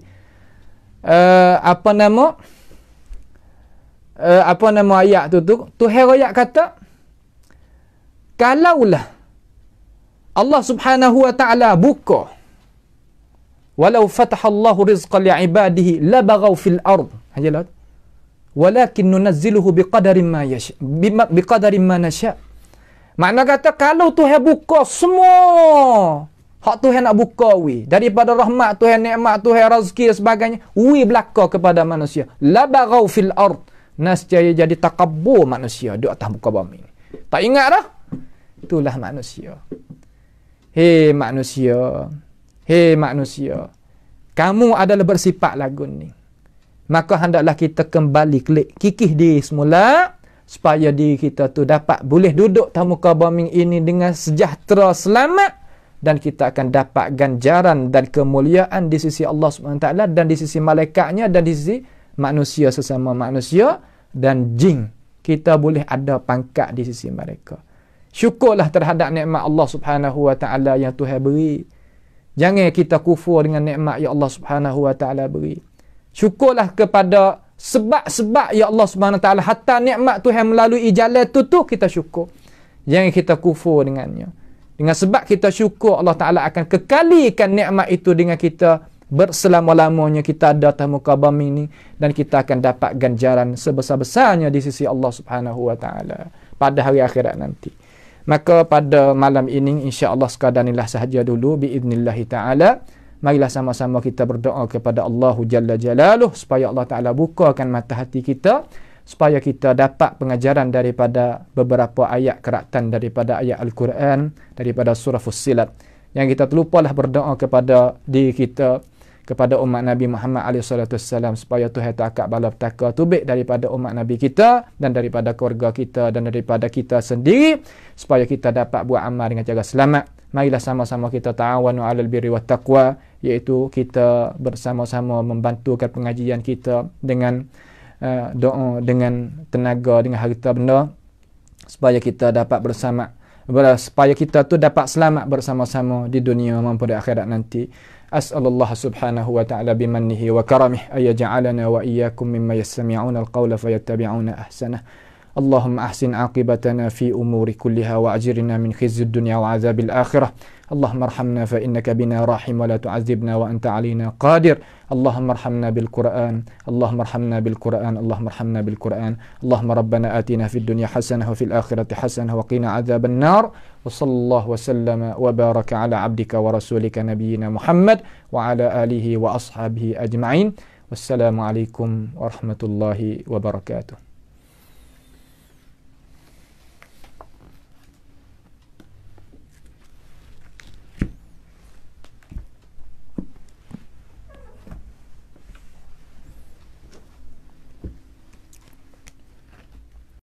Apa nama ayat tu Tuhan royak kata kalaulah Allah Subhanahu wa taala buka walau fatahallahu rizqan li'ibadihi labaghaw fil ard hajalat walakin nunazziluhu biqadarin ma yasha biqadarin ma nasha. Makna kata kalau Tuhan buka semua hak Tuhan nak buka daripada rahmat Tuhan, nikmat Tuhan, rezeki dan sebagainya belaka kepada manusia, labaghaw fil ard, nascaya jadi takabur manusia di atas muka bumi ni. Tak ingat dah? Itulah manusia. Hei manusia. Kamu adalah bersifat lagu ni. Maka hendaklah kita kembali kikih diri semula supaya diri kita tu dapat boleh duduk atas muka bumi ini dengan sejahtera, selamat, dan kita akan dapat ganjaran dan kemuliaan di sisi Allah SWT dan di sisi malaikatnya dan di sisi manusia sesama manusia dan jin. Kita boleh ada pangkat di sisi mereka. Syukurlah terhadap nikmat Allah Subhanahu wa taala yang Tuhan beri. Jangan kita kufur dengan nikmat yang Allah Subhanahu wa taala beri. Syukurlah kepada sebab-sebab ya Allah Subhanahu wa taala, hatta nikmat Tuhan melalui jalan tu kita syukur. Jangan kita kufur dengannya. Dengan sebab kita syukur, Allah Taala akan kekalikan nikmat itu dengan kita berselama-lamanya kita ada atas muka bumi ini, dan kita akan dapat ganjaran sebesar-besarnya di sisi Allah Subhanahu wa taala pada hari akhirat nanti. Maka pada malam ini insya-Allah sekadar inilah sahaja dulu biiznillah taala. Marilah sama-sama kita berdoa kepada Allah Jalla Jalaluh supaya Allah Taala bukakan mata hati kita supaya kita dapat pengajaran daripada beberapa ayat keratan daripada ayat Al-Quran, daripada surah Fussilat. Yang kita terlupalah berdoa kepada diri kita, kepada umat Nabi Muhammad SAW supaya Tuhan takat bala petaka tubik daripada umat Nabi kita dan daripada keluarga kita dan daripada kita sendiri supaya kita dapat buat amal dengan cara selamat. Marilah sama-sama kita ta'awanu 'alal birri wat taqwa, iaitu kita bersama-sama membantukan pengajian kita dengan doa, dengan tenaga, dengan harta benda supaya kita dapat supaya kita tu dapat selamat bersama-sama di dunia maupun di akhirat nanti. As'alullah subhanahu wa ta'ala bimannihi wa karamih ayaj'alana wa iyyakum mimma yastami'una al-qawla fayattabi'una ahsanah. اللهم أحسن عاقبتنا في أمور كلها وأجرنا من خزي الدنيا وعذاب الآخرة. اللهم ارحمنا فإنك بنا راحم ولا تعذبنا وأنت علينا قادر. اللهم ارحمنا بالقرآن، اللهم ارحمنا بالقرآن، اللهم ارحمنا بالقرآن. اللهم ربنا آتنا في الدنيا حسنة وفي الآخرة حسنة وقنا عذاب النار. وصلى الله وسلم وبارك على عبدك ورسولك نبينا محمد وعلى آله وأصحابه أجمعين. والسلام عليكم ورحمة الله وبركاته.